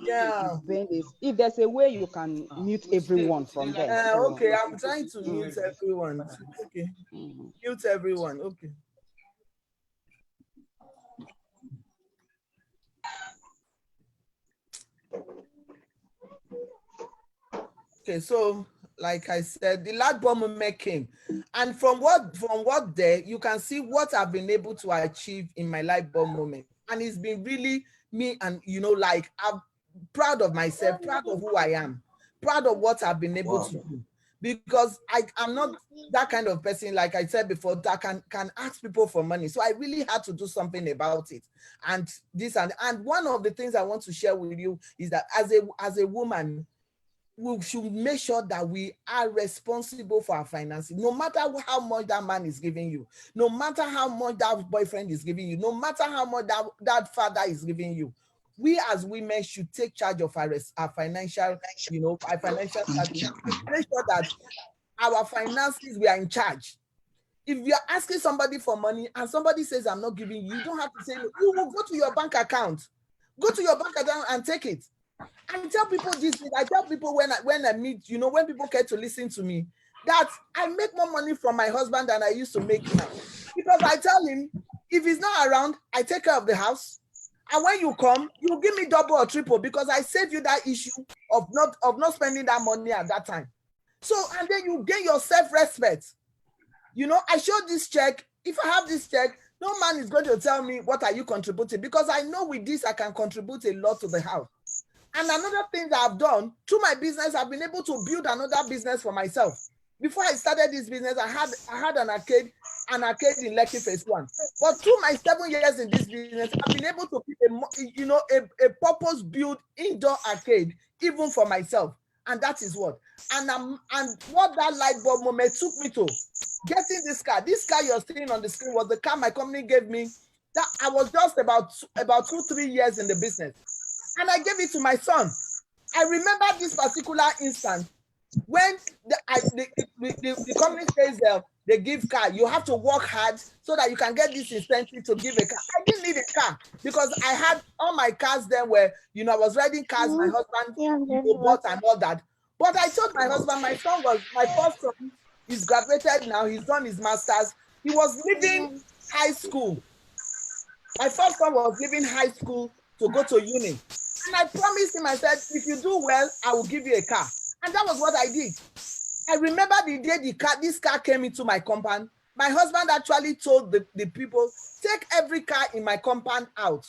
Yeah. doing this. If there's a way you can mute everyone from there. So, Okay, I'm trying to mute everyone. Okay. Mute everyone. Okay. Okay, so like I said, the light bulb moment came, and from what there you can see what I've been able to achieve in my light bulb moment, and it's been really me, and like I'm proud of myself, proud of who I am, proud of what I've been able to do. because I'm not that kind of person, like I said before, that can ask people for money. So I really had to do something about it. And one of the things I want to share with you is that as a woman, we should make sure that we are responsible for our finances, no matter how much that man is giving you, no matter how much that boyfriend is giving you, no matter how much that father is giving you. We as women should take charge of our financial, our financial strategy. Make sure that our finances, we are in charge. If you're asking somebody for money and somebody says, I'm not giving you, you don't have to say no. You will go to your bank account. Go to your bank account and take it. I tell people this. I tell people when I meet, when people care to listen to me, that I make more money from my husband than I used to make now. Because I tell him, if he's not around, I take care of the house. And when you come, you give me double or triple because I save you that issue of not spending that money at that time. So, and then you gain your self-respect. I showed this check. If I have this check, no man is going to tell me, what are you contributing? Because I know with this, I can contribute a lot to the house. And another thing that I've done, through my business, I've been able to build another business for myself. Before I started this business, I had an arcade in Lekki Phase 1. But through my 7 years in this business, I've been able to keep a purpose-built indoor arcade, even for myself. And that is what. And what that light bulb moment took me to getting this car. This car you're seeing on the screen was the car my company gave me. That I was just about 2-3 years in the business. And I gave it to my son. I remember this particular instance when the company says they give car, you have to work hard so that you can get this incentive to give a car. I didn't need a car because I had all my cars then where, I was riding cars, my husband bought and all that. But I told my husband, my first son is graduated now, he's done his master's. He was leaving high school. My first son was leaving high school to go to uni. And I promised him, I said, if you do well, I will give you a car. And that was what I did. I remember the day this car came into my compound. My husband actually told the people, take every car in my compound out.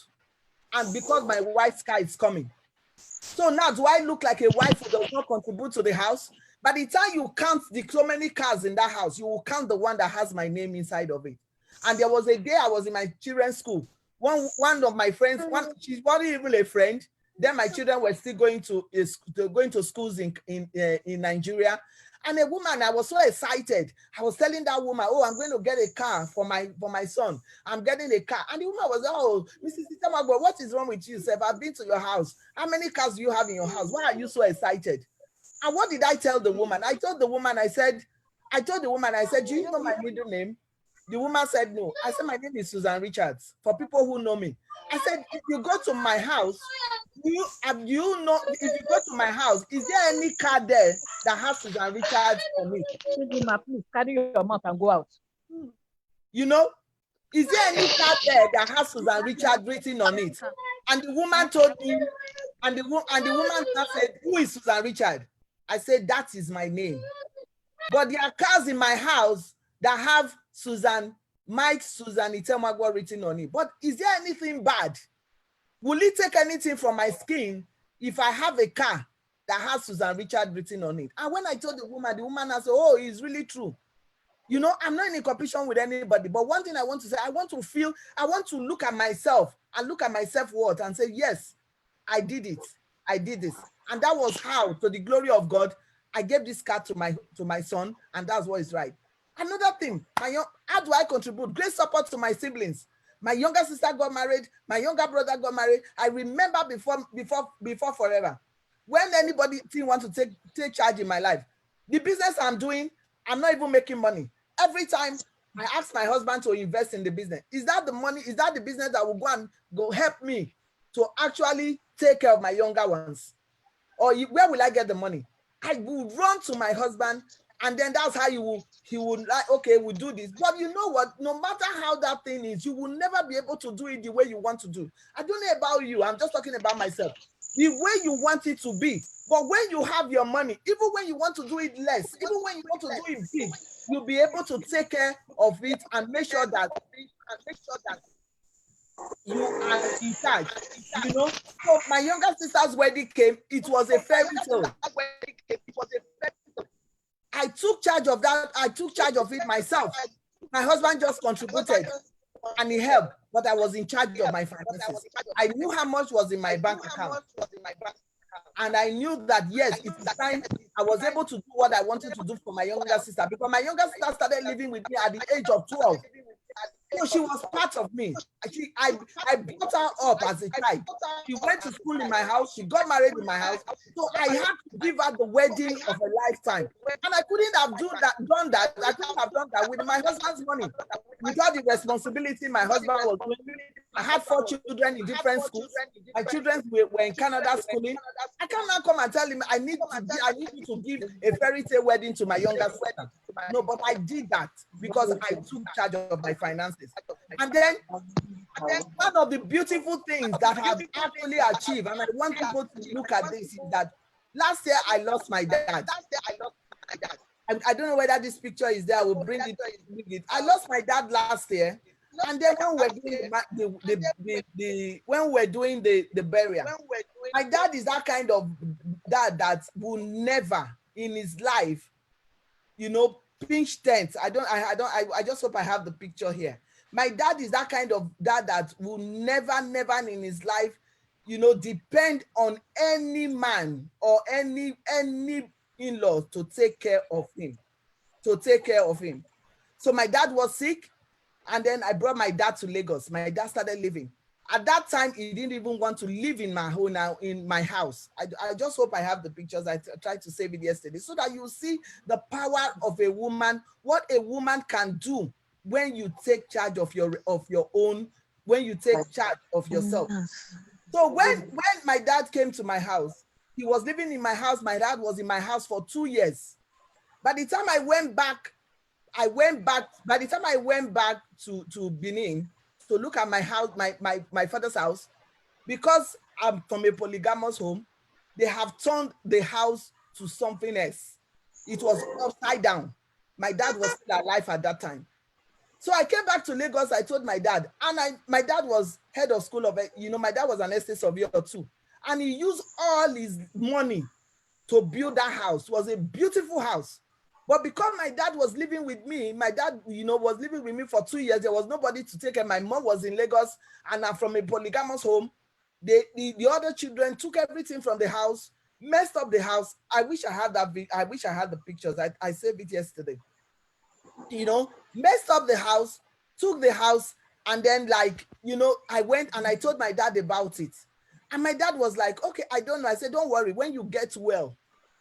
And because my wife's car is coming. So now, do I look like a wife who does not contribute to the house? By the time you count so many cars in that house, you will count the one that has my name inside of it. And there was a day I was in my children's school. One of my friends, she's not even a friend. Then my children were still going to schools in Nigeria. And a woman, I was so excited. I was telling that woman, oh, I'm going to get a car for my son. I'm getting a car. And the woman was, oh, Mrs. Itemuagbor, what is wrong with you, sir? I've been to your house. How many cars do you have in your house? Why are you so excited? And what did I tell the woman? I told the woman, I said, do you know my middle name? The woman said no. I said, my name is Susan Richards. For people who know me. I said, if you go to my house, if you go to my house, is there any car there that has Susan Richards on it? Please carry your mouth and go out. Is there any car there that has Susan Richards written on it? And the woman told me, and the woman said, who is Susan Richards? I said, that is my name. But there are cars in my house that have Susan Itemuagbor written on it. But is there anything bad? Will it take anything from my skin if I have a car that has Susan Richards written on it? And when I told the woman said, oh, it's really true. I'm not in a competition with anybody, but one thing I want to say, I want to look at myself and look at my self-worth and say, yes, I did it. I did this. And that was how, to the glory of God, I gave this car to my son, and that's what is right. Another thing, how do I contribute? Great support to my siblings. My younger sister got married. My younger brother got married. I remember before forever, when anybody want to take charge in my life, the business I'm doing, I'm not even making money. Every time I ask my husband to invest in the business, is that the money? Is that the business that will go help me to actually take care of my younger ones? Or where will I get the money? I will run to my husband, and then that's how he would like, okay, we'll do this. But you know what? No matter how that thing is, you will never be able to do it the way you want to do. I don't know about you. I'm just talking about myself. The way you want it to be. But when you have your money, even when you want to do it less, even when you want to do it big, you'll be able to take care of it and make sure that you are in charge. So my younger sister's wedding came, it was a fairy tale. I took charge of that. I took charge of it myself. My husband just contributed and he helped, but I was in charge of my finances. I knew how much was in my bank account. And I knew that, yes, it is time. I was able to do what I wanted to do for my younger sister, because my younger sister started living with me at the age of 12. So she was part of me. I brought her up as a child. She went to school in my house. She got married in my house. So I had to give her the wedding of a lifetime. And I couldn't have done that. I couldn't have done that with my husband's money. Without the responsibility my husband was doing. I had 4 children in different schools. My children were in Canada schooling. I cannot come and tell him I need you to give a fairy tale wedding to my younger sister. No, but I did that because I took charge of my finances. And then one of the beautiful things that I've actually achieved, and I want people to look at this, is that last year I lost my dad. I don't know whether this picture is there. I will bring it. I lost my dad last year. And then when we're doing the burial, my dad is that kind of dad that will never in his life, pinch tent. I just hope I have the picture here. My dad is that kind of dad that will never in his life, depend on any man or any in-law to take care of him. So my dad was sick, and then I brought my dad to Lagos. My dad started living. At that time, he didn't even want to live in my home now, in my house. I just hope I have the pictures. I tried to save it yesterday so that you see the power of a woman, what a woman can do when you take charge of your own, when you take charge of yourself. So when my dad came to my house, he was living in my house. My dad was in my house for 2 years. By the time I went back to Benin to look at my house, my father's house, because I'm from a polygamous home, they have turned the house to something else. It was upside down. My dad was still alive at that time. So I came back to Lagos. I told my dad, and my dad was head of school of, my dad was an estate surveyor too. And he used all his money to build that house. It was a beautiful house. But because my dad was living with me, my dad, was living with me for 2 years, there was nobody to take care. My mom was in Lagos, and I'm from a polygamous home. The other children took everything from the house, messed up the house. I wish I had that. I wish I had the pictures. I saved it yesterday. Messed up the house, took the house, and then I went and I told my dad about it. And my dad was like, okay, I don't know. I said, don't worry. When you get well,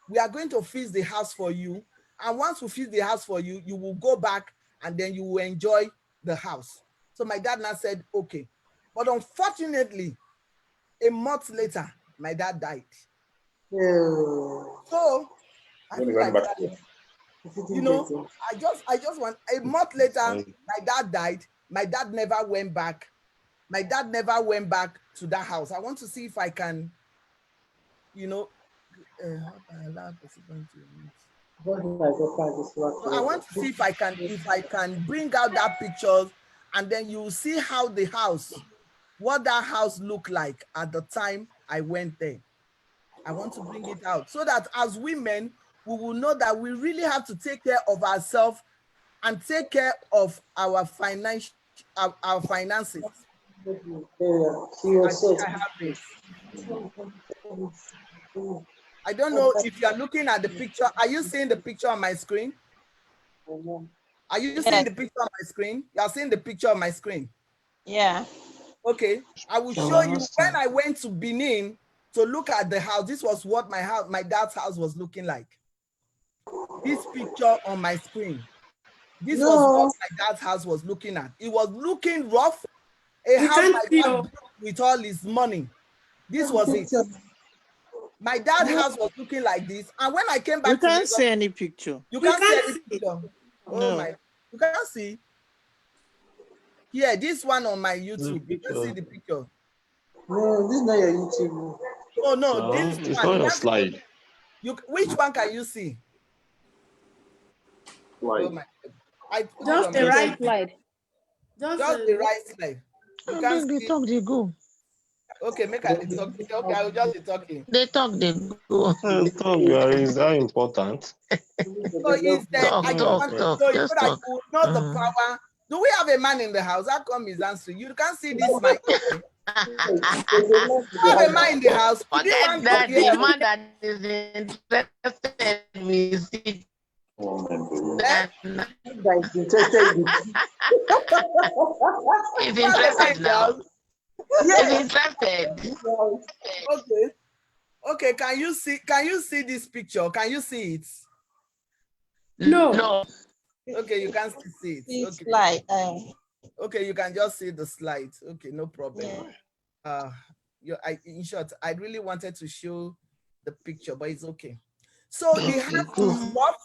we are going to fix the house for you. And once we fix the house for you, you will go back and then you will enjoy the house. So my dad now said, okay. But unfortunately, a month later, my dad died. So I feel like that, I just want, a month later, my dad died. My dad never went back. My dad never went back to that house. I want to see if I can, so I want to see if I can bring out that picture, and then you will see how the house, what that house looked like at the time I went there. I want to bring it out so that as women, we will know that we really have to take care of ourselves and take care of our finances. I don't know if you are looking at the picture. Are you seeing the picture on my screen? Are you seeing the picture on my screen? You are seeing the picture on my screen? Yeah. Okay. I will show you when I went to Benin to look at the house. This was what my dad's house was looking like. This picture on my screen. This was what my dad's house was looking at. It was looking rough. A house my dad built with all his money. This was it. My dad's house was looking like this. And when I came back, you can't see any picture. You can't see any picture. Oh my! You can't see. Yeah, this one on my YouTube. You can see the picture. No, this is not your YouTube. Oh no, this it's one. not your slide. Which one can you see? Slide. Oh my! Just the right slide. Just the right slide. You can't see. They go. Okay, make I talk. Okay, I will just be talking. They talk, they go. Talk, is that important? So is that Talk, I just talk, want to talk. show you so Just that talk. you will know the power. Do we have a man in the house? How come he's answering? You can't see this, my. You have a man in the house. Would you Forget want to that. hear? The man that is interested will see. Eh? He's You have a man interested in the now. house. He's interested. Okay. Okay. Can you see? Can you see this picture? Can you see it? No. Okay, you can't see it. It's Okay. like Okay, you can just see the slide. Okay, no problem. In short, I really wanted to show the picture, but it's okay. So the house was rough.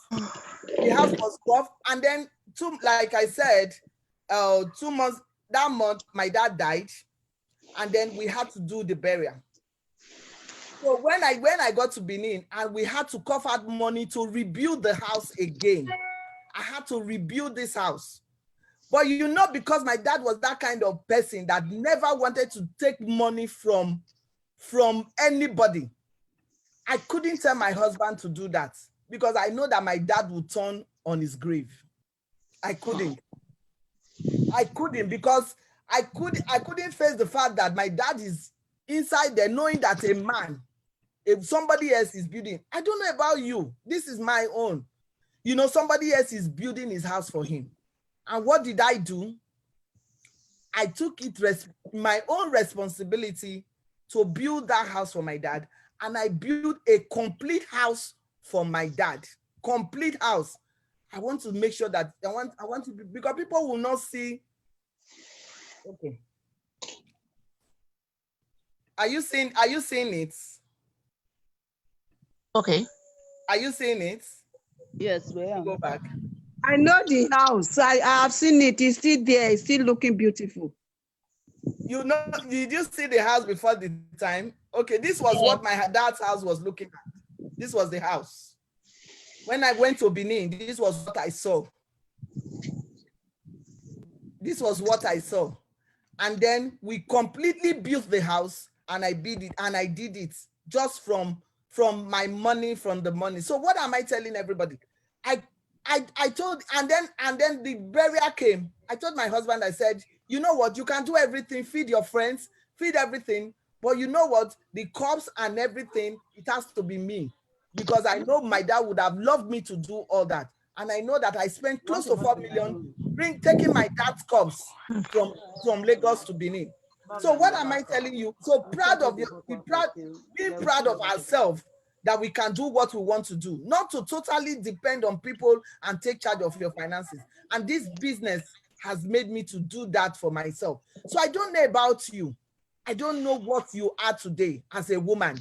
The house was rough, and then like I said, 2 months that month, my dad died, and then we had to do the burial. So when I got to Benin, and we had to cough out money to rebuild the house again, I had to rebuild this house. But you know, because my dad was that kind of person that never wanted to take money from anybody, I couldn't tell my husband to do that because I know that my dad would turn on his grave. I couldn't because I couldn't face the fact that my dad is inside there knowing that a man, if somebody else is building, I don't know about you, this is my own. You know, somebody else is building his house for him. And what did I do? I took it my own responsibility to build that house for my dad, and I built a complete house for my dad. Complete house. I want to make sure that I want to because people will not see. Okay. Are you seeing it? Okay. Are you seeing it? Yes, we are. Go back. I know the house. I have seen it. It's still there. It's still looking beautiful. You know, did you see the house before the time? Okay, this was what my dad's house was looking at. This was the house. When I went to Benin, this was what I saw. This was what I saw. And then we completely built the house, and I did it just from my money, from the money. So what am I telling everybody? I told, and then the burial came. I told my husband, I said, you know what, you can do everything, feed your friends, feed everything, but you know what, the corpse and everything, it has to be me, because I know my dad would have loved me to do all that. And I know that I spent close to 4 million taking my dad's corpse from Lagos to Benin. So what am I telling you? So proud of you, being proud of ourselves, that we can do what we want to do, not to totally depend on people and take charge of your finances. And this business has made me to do that for myself. So I don't know about you. I don't know what you are today as a woman,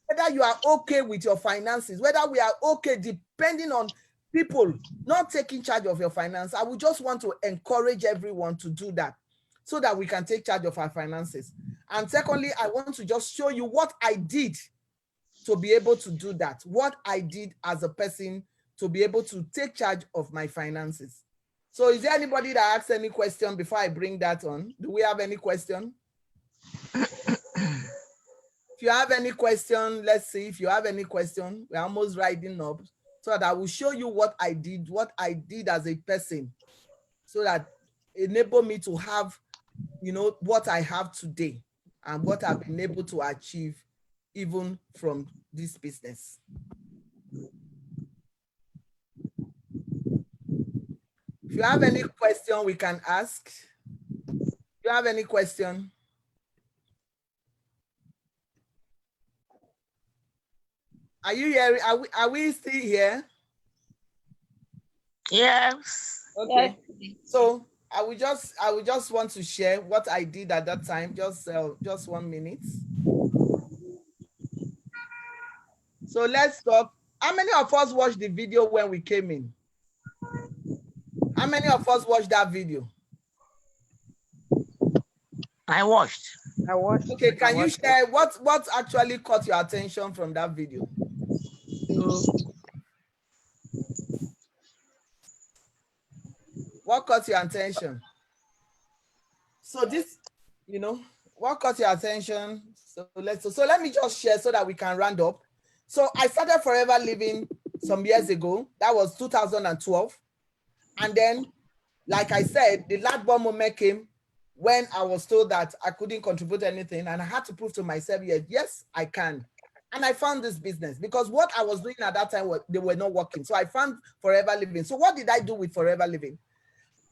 whether you are okay with your finances, whether we are okay depending on people not taking charge of your finance. I would just want to encourage everyone to do that so that we can take charge of our finances. And secondly, I want to just show you what I did to be able to do that, what I did as a person to be able to take charge of my finances. So is there anybody that asks any question before I bring that on? Do we have any question? If you have any question, let's see. If you have any question, we're almost writing up so that I will show you what I did as a person, so that enable me to have, you know, what I have today and what I've been able to achieve even from this business. If you have any question, we can ask. If you have any question? Are you here? Are we still here? Yes. Okay. So I will just want to share what I did at that time. Just 1 minute. So let's talk. How many of us watched the video when we came in? How many of us watched that video? I watched. Okay, can you share what actually caught your attention from that video? What caught your attention? So this, you know, what caught your attention So let me just share so that we can round up. So I started Forever Living some years ago. That was 2012. And then, like I said, the Itemuagbor moment came when I was told that I couldn't contribute anything, and I had to prove to myself, yes, I can. And I found this business because what I was doing at that time, they were not working. So I found Forever Living. So what did I do with Forever Living?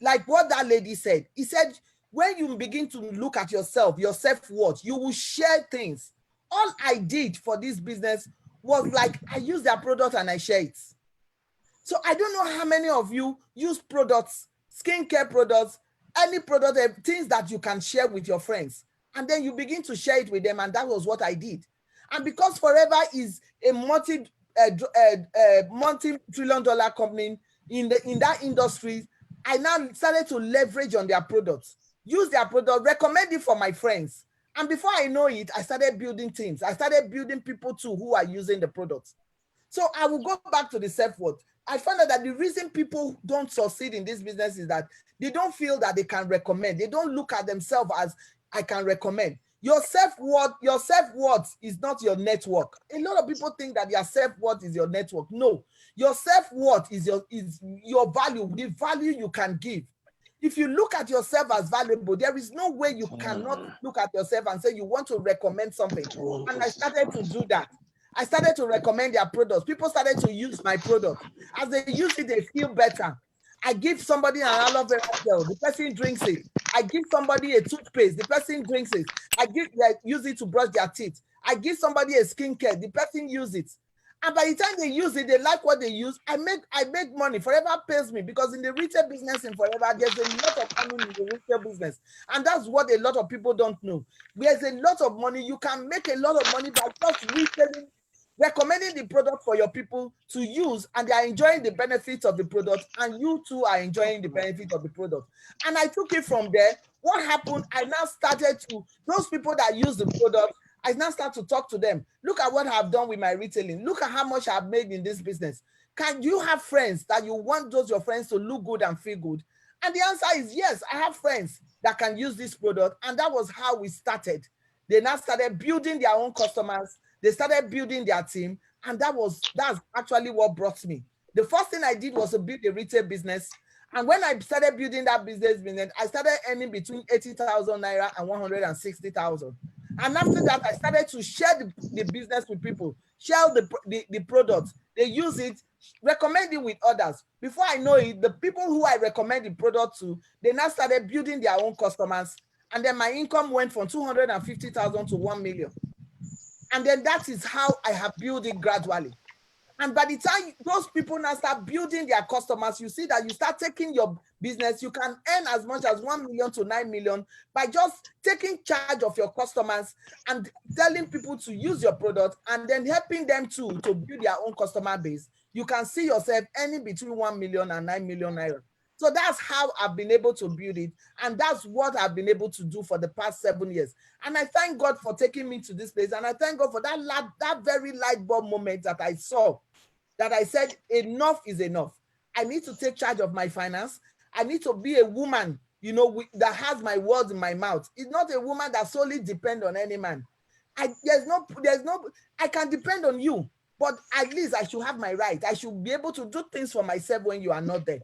Like what that lady said, he said, when you begin to look at yourself, your self-worth, you will share things. All I did for this business was like, I use their product and I share it. So I don't know how many of you use products, skincare products, any product, things that you can share with your friends. And then you begin to share it with them. And that was what I did. And because Forever is a multi-trillion-dollar company in that industry, I now started to leverage on their products, use their product, recommend it for my friends. And before I know it, I started building teams. I started building people too who are using the products. So I will go back to the self-worth. I found out that the reason people don't succeed in this business is that they don't feel that they can recommend. They don't look at themselves as I can recommend. Your self-worth is not your network. A lot of people think that your self-worth is your network. No, your self-worth is your value, the value you can give. If you look at yourself as valuable, there is no way you cannot look at yourself and say you want to recommend something. And I started to do that. I started to recommend their products. People started to use my product. As they use it, they feel better. I give somebody an aloe vera gel, the person drinks it. I give somebody a toothpaste, the person drinks it. I use it to brush their teeth. I give somebody a skincare, the person uses it. And by the time they use it, they like what they use. I make money. Forever pays me because in the retail business in Forever, there's a lot of money in the retail business. And that's what a lot of people don't know. There's a lot of money. You can make a lot of money by just retailing, recommending the product for your people to use, and they are enjoying the benefits of the product, and you too are enjoying the benefit of the product. And I took it from there. What happened? I now started to, those people that use the product, I now start to talk to them. Look at what I've done with my retailing. Look at how much I've made in this business. Can you have friends that you want your friends to look good and feel good? And the answer is yes, I have friends that can use this product. And that was how we started. They now started building their own customers. They started building their team. And that's actually what brought me. The first thing I did was to build a retail business. And when I started building that business, I started earning between 80,000 naira and 160,000. And after that, I started to share the business with people, share the products. They use it, recommend it with others. Before I know it, the people who I recommend the product to, they now started building their own customers. And then my income went from 250,000 to 1 million. And then that is how I have built it gradually. And by the time those people now start building their customers, you see that you start taking your business, you can earn as much as 1 million to 9 million by just taking charge of your customers and telling people to use your product and then helping them to build their own customer base. You can see yourself earning between 1 million and 9 million naira. So that's how I've been able to build it. And that's what I've been able to do for the past 7 years. And I thank God for taking me to this place. And I thank God for that very light bulb moment that I saw, that I said, enough is enough. I need to take charge of my finance. I need to be a woman, that has my words in my mouth. It's not a woman that solely depends on any man. I can depend on you, but at least I should have my right. I should be able to do things for myself when you are not there.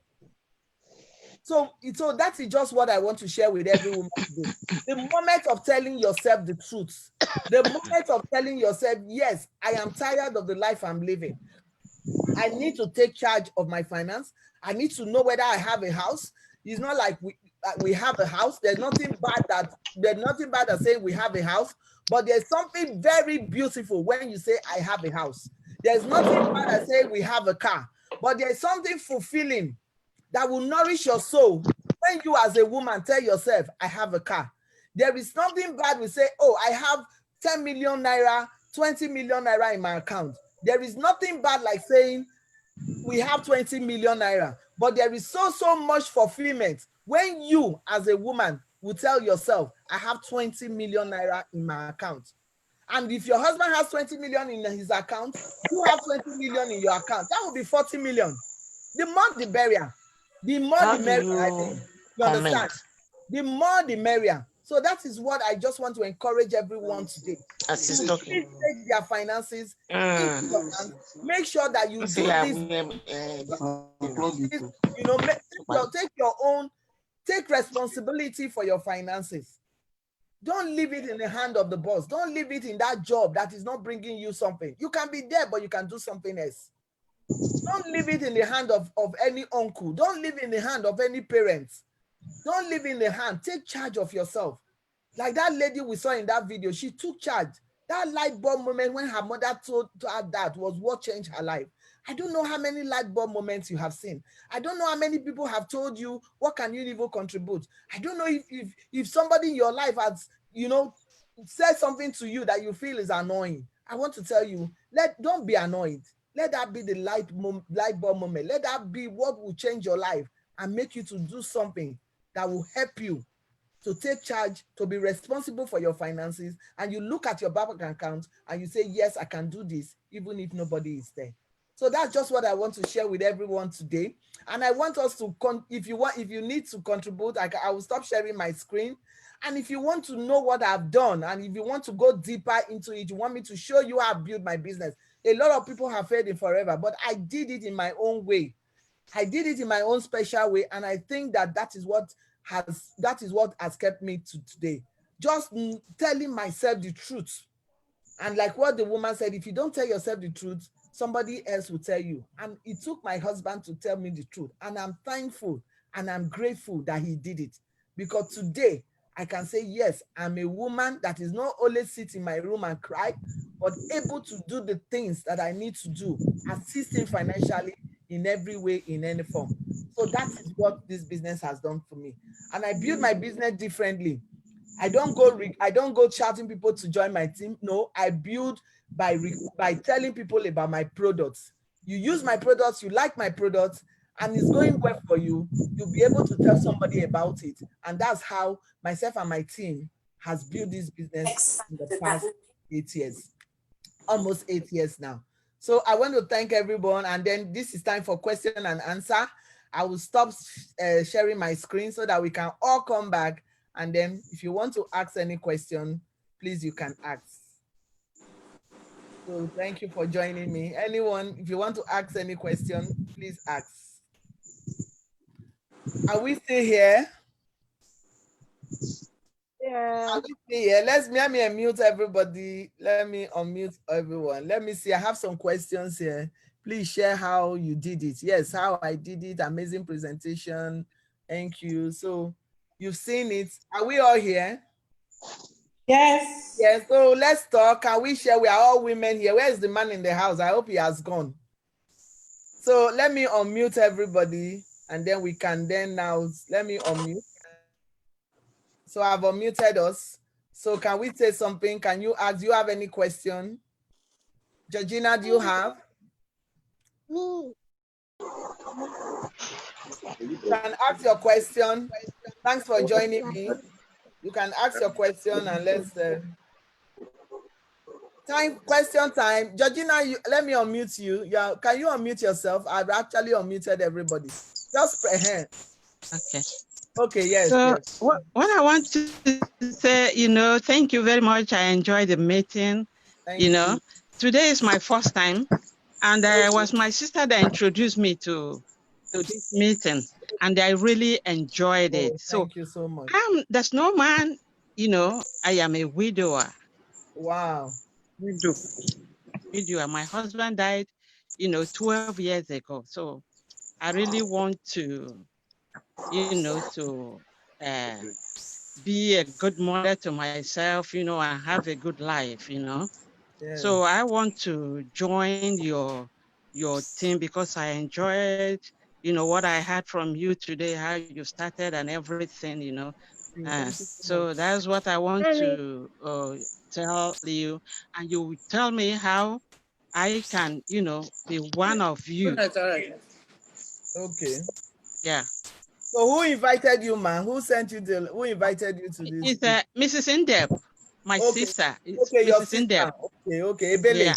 So that is just what I want to share with every woman today. The moment of telling yourself the truth, the moment of telling yourself, yes, I am tired of the life I'm living. I need to take charge of my finance. I need to know whether I have a house. It's not like we have a house. There's nothing bad that saying we have a house, but there's something very beautiful when you say I have a house. There's nothing bad that say we have a car, but there's something fulfilling that will nourish your soul when you as a woman tell yourself, I have a car. There is nothing bad we say, oh, I have 10 million naira, 20 million naira in my account. There is nothing bad like saying we have 20 million naira, but there is so much fulfillment when you as a woman will tell yourself, I have 20 million naira in my account. And if your husband has 20 million in his account, you have 20 million in your account. That would be 40 million. The more the merrier. The more the merrier, I think. You understand? The more the merrier. So that is what I just want to encourage everyone today. As he's To talking. take their finances into your hands. Make sure that you do this. You know, take responsibility for your finances. Don't leave it in the hand of the boss. Don't leave it in that job that is not bringing you something. You can be there, but you can do something else. Don't leave it in the hand of any uncle. Don't leave it in the hand of any parents. Don't leave it in the hand. Take charge of yourself. Like that lady we saw in that video, she took charge. That light bulb moment when her mother told her that was what changed her life. I don't know how many light bulb moments you have seen. I don't know how many people have told you, what can you even contribute? I don't know if somebody in your life has, you know, said something to you that you feel is annoying. I want to tell you, don't be annoyed. Let that be the light bulb moment. Let that be what will change your life and make you to do something that will help you to take charge, to be responsible for your finances, and you look at your bank account and you say, yes, I can do this, even if nobody is there. So that's just what I want to share with everyone today. And I want us to, if you need to contribute, I will stop sharing my screen. And if you want to know what I've done, and if you want to go deeper into it, you want me to show you how I built my business. A lot of people have failed in forever, but I did it in my own way. I did it in my own special way. And I think that is what has kept me to today. Just telling myself the truth. And like what the woman said, if you don't tell yourself the truth, somebody else will tell you. And it took my husband to tell me the truth. And I'm thankful and I'm grateful that he did it. Because today I can say, yes, I'm a woman that is not only sit in my room and cry, but able to do the things that I need to do, assisting financially in every way, in any form. So that is what this business has done for me. And I build my business differently. I don't go shouting people to join my team. No, I build by telling people about my products. You use my products, you like my products, and it's going well for you, you'll be able to tell somebody about it. And that's how myself and my team has built this business in the past 8 years, almost 8 years now. So I want to thank everyone. And then this is time for question and answer. I will stop sharing my screen so that we can all come back. And then if you want to ask any question, please, you can ask. So thank you for joining me. Anyone, if you want to ask any question, please ask. Are we still here? Yeah. Are we still here? Let me unmute everybody. Let me unmute everyone. Let me see. I have some questions here. Please share how you did it. Yes, how I did it. Amazing presentation. Thank you. So you've seen it. Are we all here? Yes. Yes. So let's talk. Can we share? We are all women here. Where is the man in the house? I hope he has gone. So let me unmute everybody, and then we can let me unmute. So I've unmuted us. So can we say something? Can you ask? Do you have any question? Georgina, do you have? Me. You can ask your question. Thanks for joining me. You can ask your question and let's question time. Georgina, let me unmute you. Yeah, can you unmute yourself? I've actually unmuted everybody. Just press hand. Okay. Okay, yes. So yes. what I want to say, thank you very much. I enjoyed the meeting. Thank you. Today is my first time, and it was my sister that introduced me to this meeting, and I really enjoyed it. Thank you so much. There's no man, I am a widower. Wow. Widower. My husband died, 12 years ago. So I really want to, be a good mother to myself, and have a good life, Yes. So I want to join your team because I enjoyed, what I heard from you today, how you started and everything, So that's what I want to tell you, and you will tell me how I can, be one of you. Okay. Yeah. So who invited you, man? Who invited you to this? It's Mrs. Indep, my sister. It's okay, Mrs. your sister. Indep. Okay, Ebele. Yeah.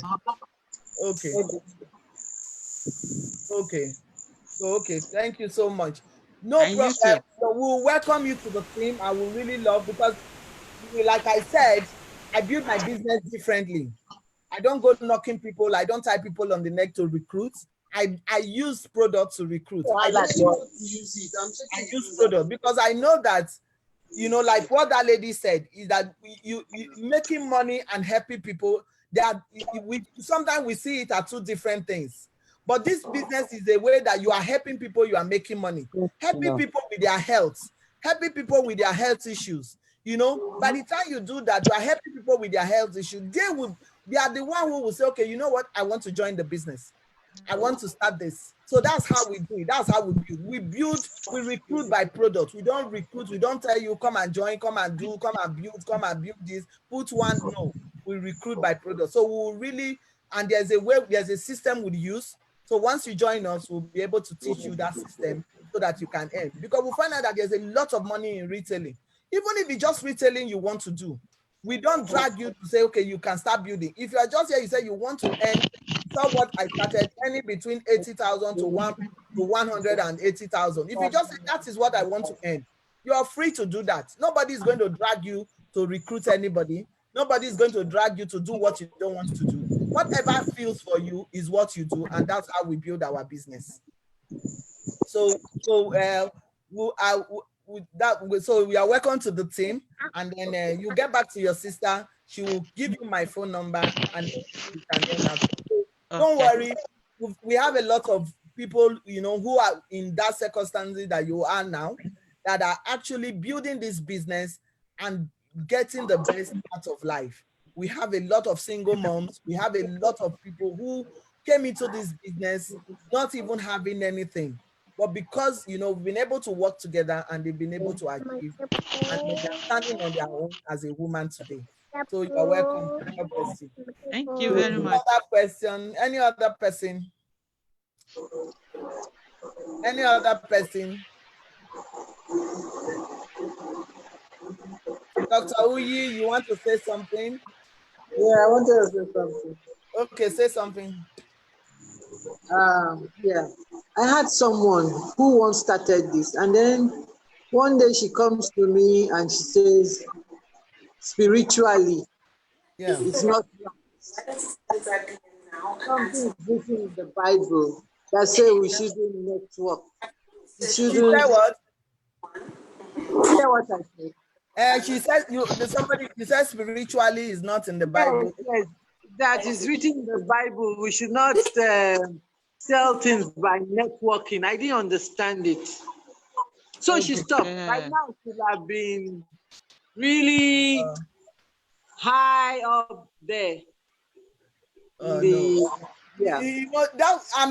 Okay, thank you so much. No problem. So we'll welcome you to the team. I will really love, because like I said, I build my business differently. I don't go knocking people. I don't tie people on the neck to recruit. I use product to recruit. I don't use it. I use product because I know that, like what that lady said is that you making money and helping people. That we sometimes we see it as two different things. But this business is a way that you are helping people, you are making money, helping people with their health, helping people with their health issues. By the time you do that, you are helping people with their health issues. They are the one who will say, okay, you know what? I want to join the business. I want to start this. So that's how we do it. That's how we build. We recruit by product. We don't recruit. We don't tell you, come and join, come and do, come and build this, put one. No, we recruit by product. So we'll really, and there's a system we use. So once you join us, we'll be able to teach you that system so that you can earn. Because we'll find out that there's a lot of money in retailing. Even if it's just retailing you want to do, we don't drag you to say, okay, you can start building. If you are just here, you say you want to earn. So what I started earning between 80,000 to 180,000. If you just say that is what I want to earn, you are free to do that. Nobody is going to drag you to recruit anybody. Nobody is going to drag you to do what you don't want to do. Whatever feels for you is what you do, and that's how we build our business. So we are welcome to the team, and then you get back to your sister. She will give you my phone number, and you can end up. Don't worry, we have a lot of people, who are in that circumstance that you are now, that are actually building this business and getting the best out of life. We have a lot of single moms. We have a lot of people who came into this business not even having anything, but because we've been able to work together and they've been able to achieve, and they're standing on their own as a woman today. So you're welcome. God bless you. Thank you very much. Other question? Any other person? Any other person? Dr. Uyi, you want to say something? Yeah, I wanted to say something. Okay, say something. Yeah, I had someone who once started this, and then one day she comes to me and she says, spiritually, it's not something is written in the Bible that says we shouldn't network. We shouldn't. She said what? Hear what I said. She said you said spiritually is not in the Bible. Yes, that is written in the Bible. We should not sell things by networking. I didn't understand it. So she stopped. Right now, she have been really high up there. I'm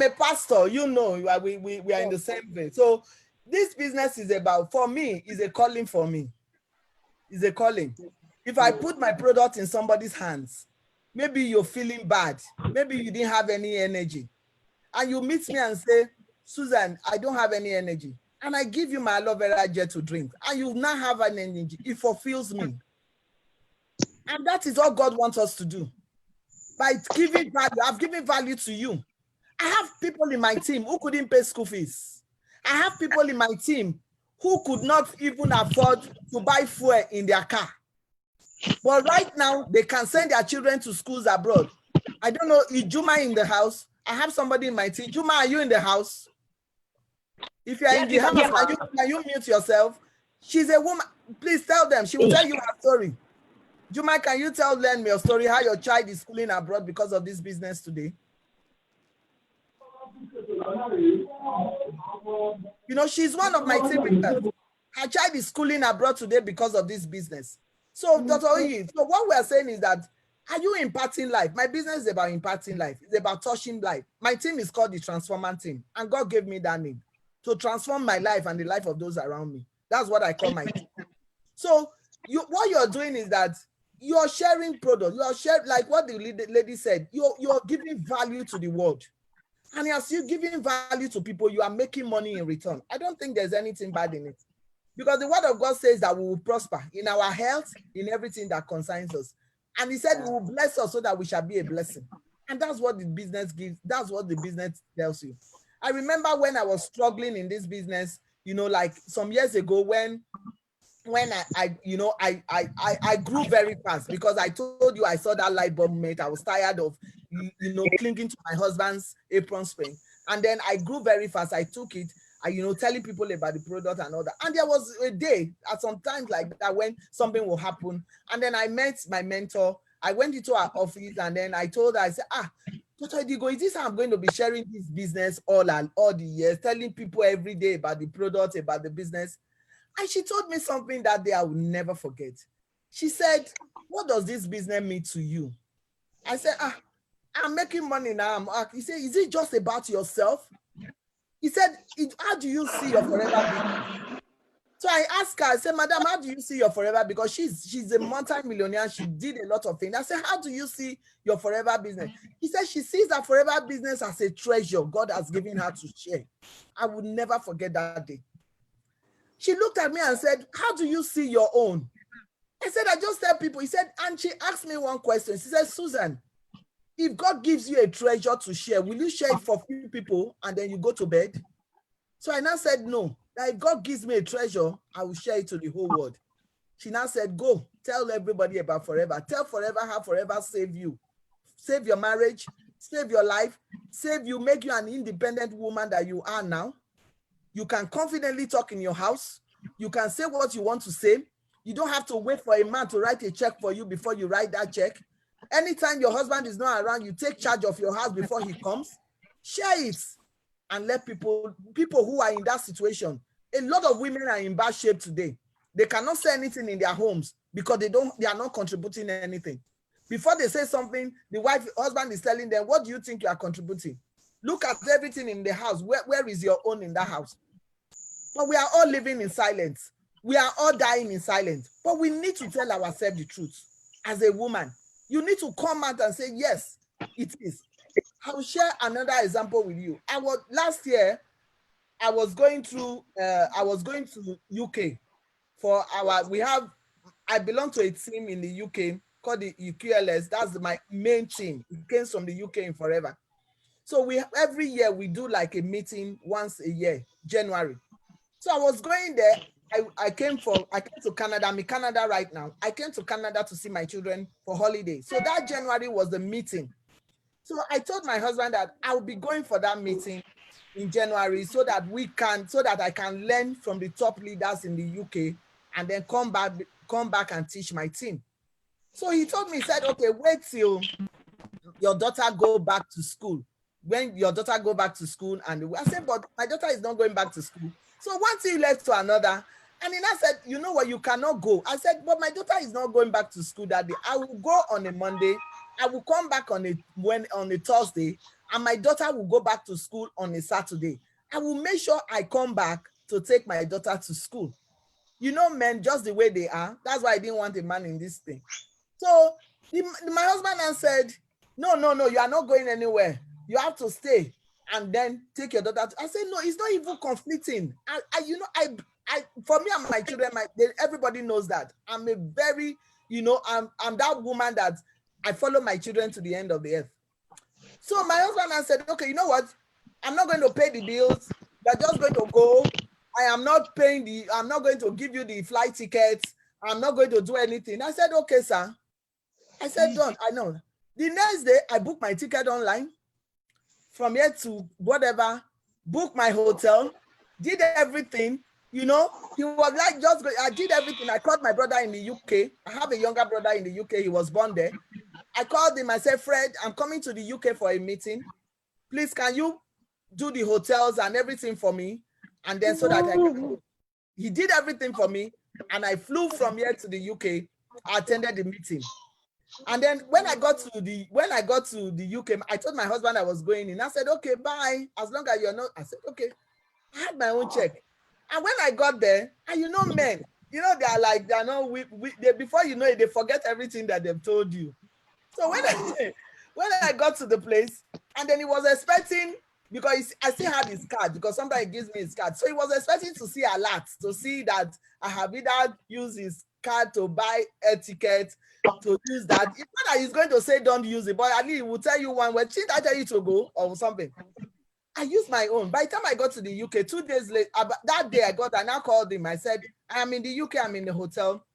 a pastor, we are in the same vein. So this business is about, for me, is a calling for me. It's a calling. If I put my product in somebody's hands, maybe you're feeling bad, maybe you didn't have any energy, and you meet me and say, Susan, I don't have any energy, and I give you my aloe vera gel to drink, and you now have an energy, it fulfills me. And that is all God wants us to do. By giving value, I've given value to you. I have people in my team who couldn't pay school fees. I have people in my team who could not even afford to buy fuel in their car. But right now, they can send their children to schools abroad. I don't know, is Juma in the house? I have somebody in my team. Juma, are you in the house? If you're in the house, can you mute yourself? She's a woman. Please tell them. She will tell you her story. Juma, can you tell them your story, how your child is schooling abroad because of this business today? She's one of my team members. Her child is schooling abroad today because of this business. So, Dr. Oyi, so what we are saying is that, are you impacting life? My business is about impacting life. It's about touching life. My team is called the Transformer Team, and God gave me that name to transform my life and the life of those around me. That's what I call my team. So, what you're doing is that you're sharing products. You're sharing, like what the lady said, you're giving value to the world. And as you're giving value to people, you are making money in return. I don't think there's anything bad in it. Because the word of God says that we will prosper in our health, in everything that concerns us. And he said, we will bless us so that we shall be a blessing. And that's what the business gives. That's what the business tells you. I remember when I was struggling in this business, like some years ago when when I grew very fast, because I told you I saw that light bulb moment. I was tired of clinging to my husband's apron string, and then I grew very fast. I took it. Telling people about the product and all that. And there was a day at some times like that when something will happen. And then I met my mentor. I went into her office and then I told her, I said, Dr. Edigo, is this how I'm going to be sharing this business all the years, telling people every day about the product, about the business? And she told me something that day I will never forget. She said, what does this business mean to you? I said, I'm making money now. He said, is it just about yourself? He said, how do you see your forever business? So I asked her, I said, Madam, how do you see your forever? Because she's a multi-millionaire. She did a lot of things. I said, how do you see your forever business? He said, she sees her forever business as a treasure God has given her to share. I would never forget that day. She looked at me and said, how do you see your own? I said, I just tell people. He said, and she asked me one question. She said, Susan, if God gives you a treasure to share, will you share it for few people and then you go to bed? So I now said, no, that if God gives me a treasure, I will share it to the whole world. She now said, go, tell everybody about forever. Tell forever how forever saved you. Save your marriage, save your life, save you, make you an independent woman that you are now. You can confidently talk in your house. You can say what you want to say. You don't have to wait for a man to write a check for you before you write that check. Anytime your husband is not around, you take charge of your house before he comes. Share it and let people who are in that situation. A lot of women are in bad shape today. They cannot say anything in their homes because they are not contributing anything. Before they say something, the husband is telling them, what do you think you are contributing? Look at everything in the house. Where is your own in that house? But we are all living in silence. We are all dying in silence. But we need to tell ourselves the truth. As a woman, you need to come out and say, yes, it is. I will share another example with you. Last year, I was going to UK for I belong to a team in the UK called the UQLS. That's my main team. It came from the UK in forever. So every year we do like a meeting once a year, January. So I was going there. I came to Canada. I'm in Canada right now. I came to Canada to see my children for holiday. So that January was the meeting. So I told my husband that I'll be going for that meeting in January so that I can learn from the top leaders in the UK and then come back and teach my team. So he told me, he said, okay, wait till your daughter go back to school. When your daughter go back to school, and I said, but my daughter is not going back to school. So one thing led to another. And then I said, you know what, you cannot go. I said, but my daughter is not going back to school that day. I will go on a Monday. I will come back on a Thursday, and my daughter will go back to school on a Saturday. I will make sure I come back to take my daughter to school. You know, men, just the way they are. That's why I didn't want a man in this thing. So my husband answered, no, you are not going anywhere. You have to stay and then take your daughter. I said, no, it's not even conflicting. For me and my children, everybody knows that. I'm a very, I'm that woman that I follow my children to the end of the earth. So my husband said, okay, you know what? I'm not going to pay the bills. You're just going to go. I'm not going to give you the flight tickets. I'm not going to do anything. I said, okay, sir. I said, Don, I know. The next day, I booked my ticket online from here to whatever, booked my hotel, did everything. He was like, I did everything. I called my brother in the UK. I have a younger brother in the UK. He was born there. I called him. I said, Fred, I'm coming to the UK for a meeting. Please, can you do the hotels and everything for me? And then so that he did everything for me. And I flew from here to the UK. I attended the meeting. And then when I got to the UK, I told my husband I was going in. I said, okay, bye. As long as you're not, I said, okay. I had my own check. And when I got there, and men, they're not, before you know it, they forget everything that they've told you. So when I got to the place, and then he was expecting, because I still had his card, because somebody gives me his card. So he was expecting to see a lot, to see that I have either used his card to buy a ticket, to use that. It's not that he's going to say don't use it, but at least he will tell you one word, did I tell you to go or something? I used my own. By the time I got to the UK, 2 days later, that day I now called him. I said, I'm in the UK, I'm in the hotel.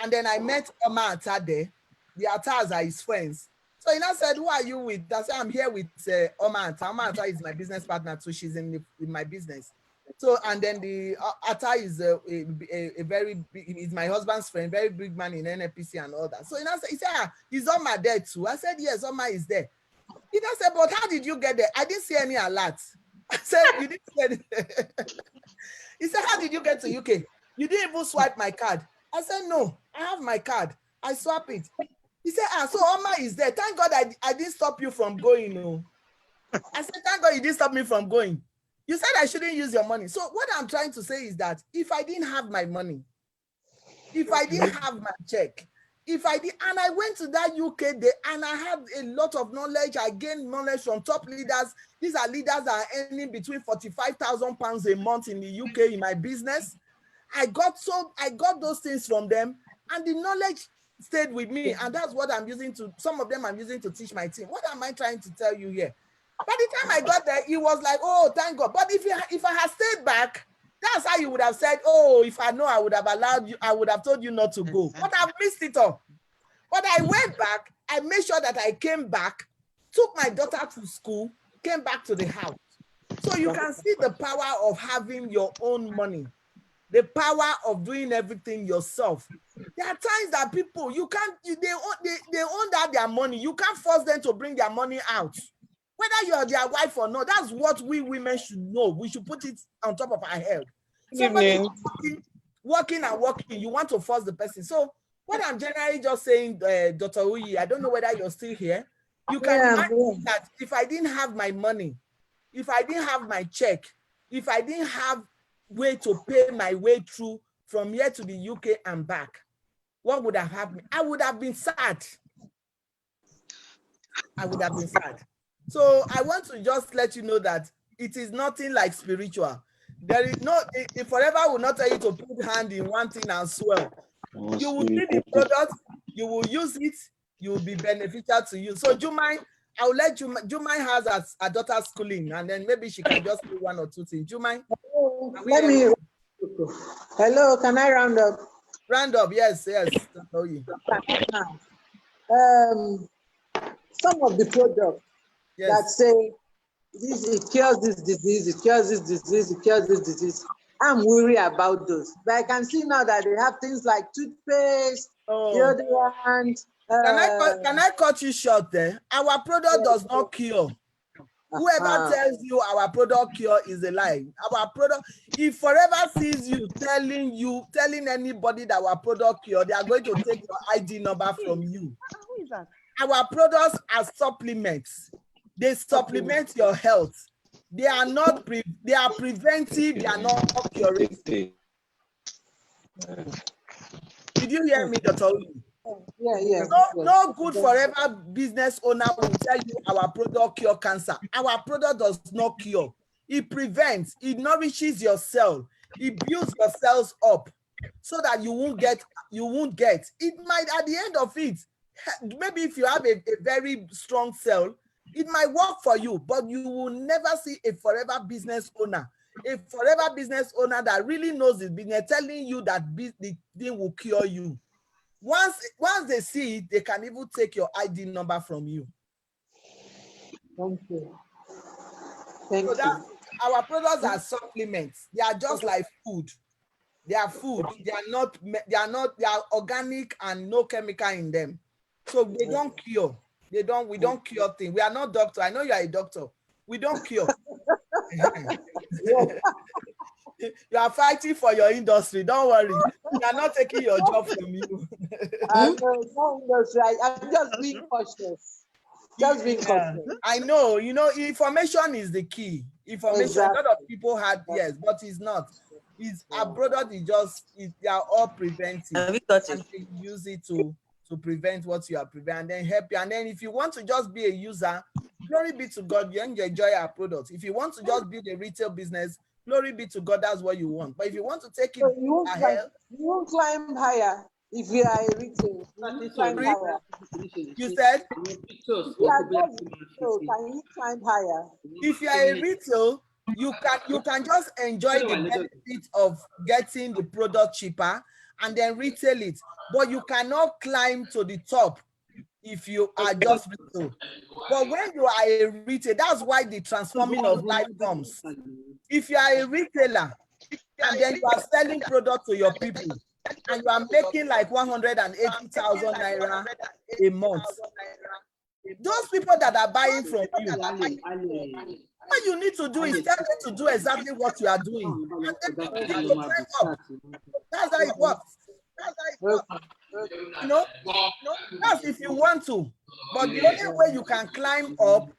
And then I met Oma Atta there. The Attas are his friends. So he now said, who are you with? I said, I'm here with Oma Atta. Oma Atta is my business partner, so she's in my business. So, and then the Atta is a very big, he's my husband's friend, very big man in NFPC and all that. So he said, is Oma there too? I said, yes, Oma is there. He now said, but how did you get there? I didn't see any alert. I said, you didn't see any. He said, how did you get to UK? You didn't even swipe my card. I said, no, I have my card. I swap it. He said, so Oma is there. Thank God I didn't stop you from going. No. I said, thank God you didn't stop me from going. You said I shouldn't use your money. So what I'm trying to say is that if I didn't have my money, if I didn't have my check, if I did, and I went to that UK day and I had a lot of knowledge, I gained knowledge from top leaders. These are leaders that are earning between £45,000 a month in the UK in my business. I got those things from them, and the knowledge stayed with me, and that's what I'm using to, some of them I'm using to teach my team. What am I trying to tell you here? By the time I got there, it was like, oh, thank God. But if I had stayed back, that's how you would have said, oh, if I know, I would have allowed you, I would have told you not to go. But I've missed it all. But I went back, I made sure that I came back, took my daughter to school, came back to the house. So you can see the power of having your own money, the power of doing everything yourself. There are times that people, you can't, they own that their money. You can't force them to bring their money out. Whether you're their wife or not, that's what we women should know. We should put it on top of our head. Somebody working, you want to force the person. So what I'm generally just saying, Dr. Uyi, I don't know whether you're still here. You can imagine that if I didn't have my money, if I didn't have my check, if I didn't have way to pay my way through from here to the UK and back, what would have happened? I would have been sad. I would have been sad. So I want to just let you know that it is nothing like spiritual. There is no, the forever will not tell you to put hand in one thing and swell. You will see the product, you will use it, you will be beneficial to you. So Jumai, I will let Jumai has a daughter schooling, and then maybe she can just do one or two things. Jumai, hello, can I round up? Round up, yes. Some of the products that say it cures this disease, it cures this disease, it cures this disease. I'm worried about those. But I can see now that they have things like toothpaste, deodorant. Can I cut you short there? Our product does not cure. Whoever tells you our product cure is a lie. Our product, if forever sees you telling anybody that our product cure, they are going to take your ID number from you. Who is that? Our products are supplements. They supplement your health. They are not they are preventive, they are not curative. Did you hear me, Dr. Uli? Yeah. No good forever business owner will tell you our product cure cancer. Our product does not cure. It prevents, it nourishes your cell, it builds your cells up so that you won't get. It might at the end of it, maybe if you have a very strong cell, it might work for you, but you will never see a forever business owner. A forever business owner that really knows the business telling you that the thing will cure you. Once they see it, they can even take your ID number from you. Thank you. Our products are supplements. They are just like food. They are food. They are organic and no chemical in them. So they don't cure. We don't cure things. We are not doctors. I know you are a doctor. We don't cure. You are fighting for your industry. Don't worry. We are not taking your job from you. I'm just being cautious. I know. Information is the key. Information. Exactly. A lot of people had but it's not. Our product they are all preventive. And they use it to prevent what you are preventing, and then help you. And then if you want to just be a user, glory be to God, you enjoy our products. If you want to just build a retail business, glory be to God, that's what you want. But if you want to take it ahead, you won't climb higher if you are a retail. You climb higher. You said? Can you climb higher? If you are a retail, You can just enjoy the benefit of getting the product cheaper and then retail it, but you cannot climb to the top if you are just retail. But when you are a retail, that's why the transforming of life comes. If you are a retailer and then you are selling product to your people and you are making like 180,000 naira a month, those people that are buying from you, what you need to do is tell them to do exactly what you are doing. And then begin to climb up. That's how it works. You know, that's if you want to. But the only way you can climb up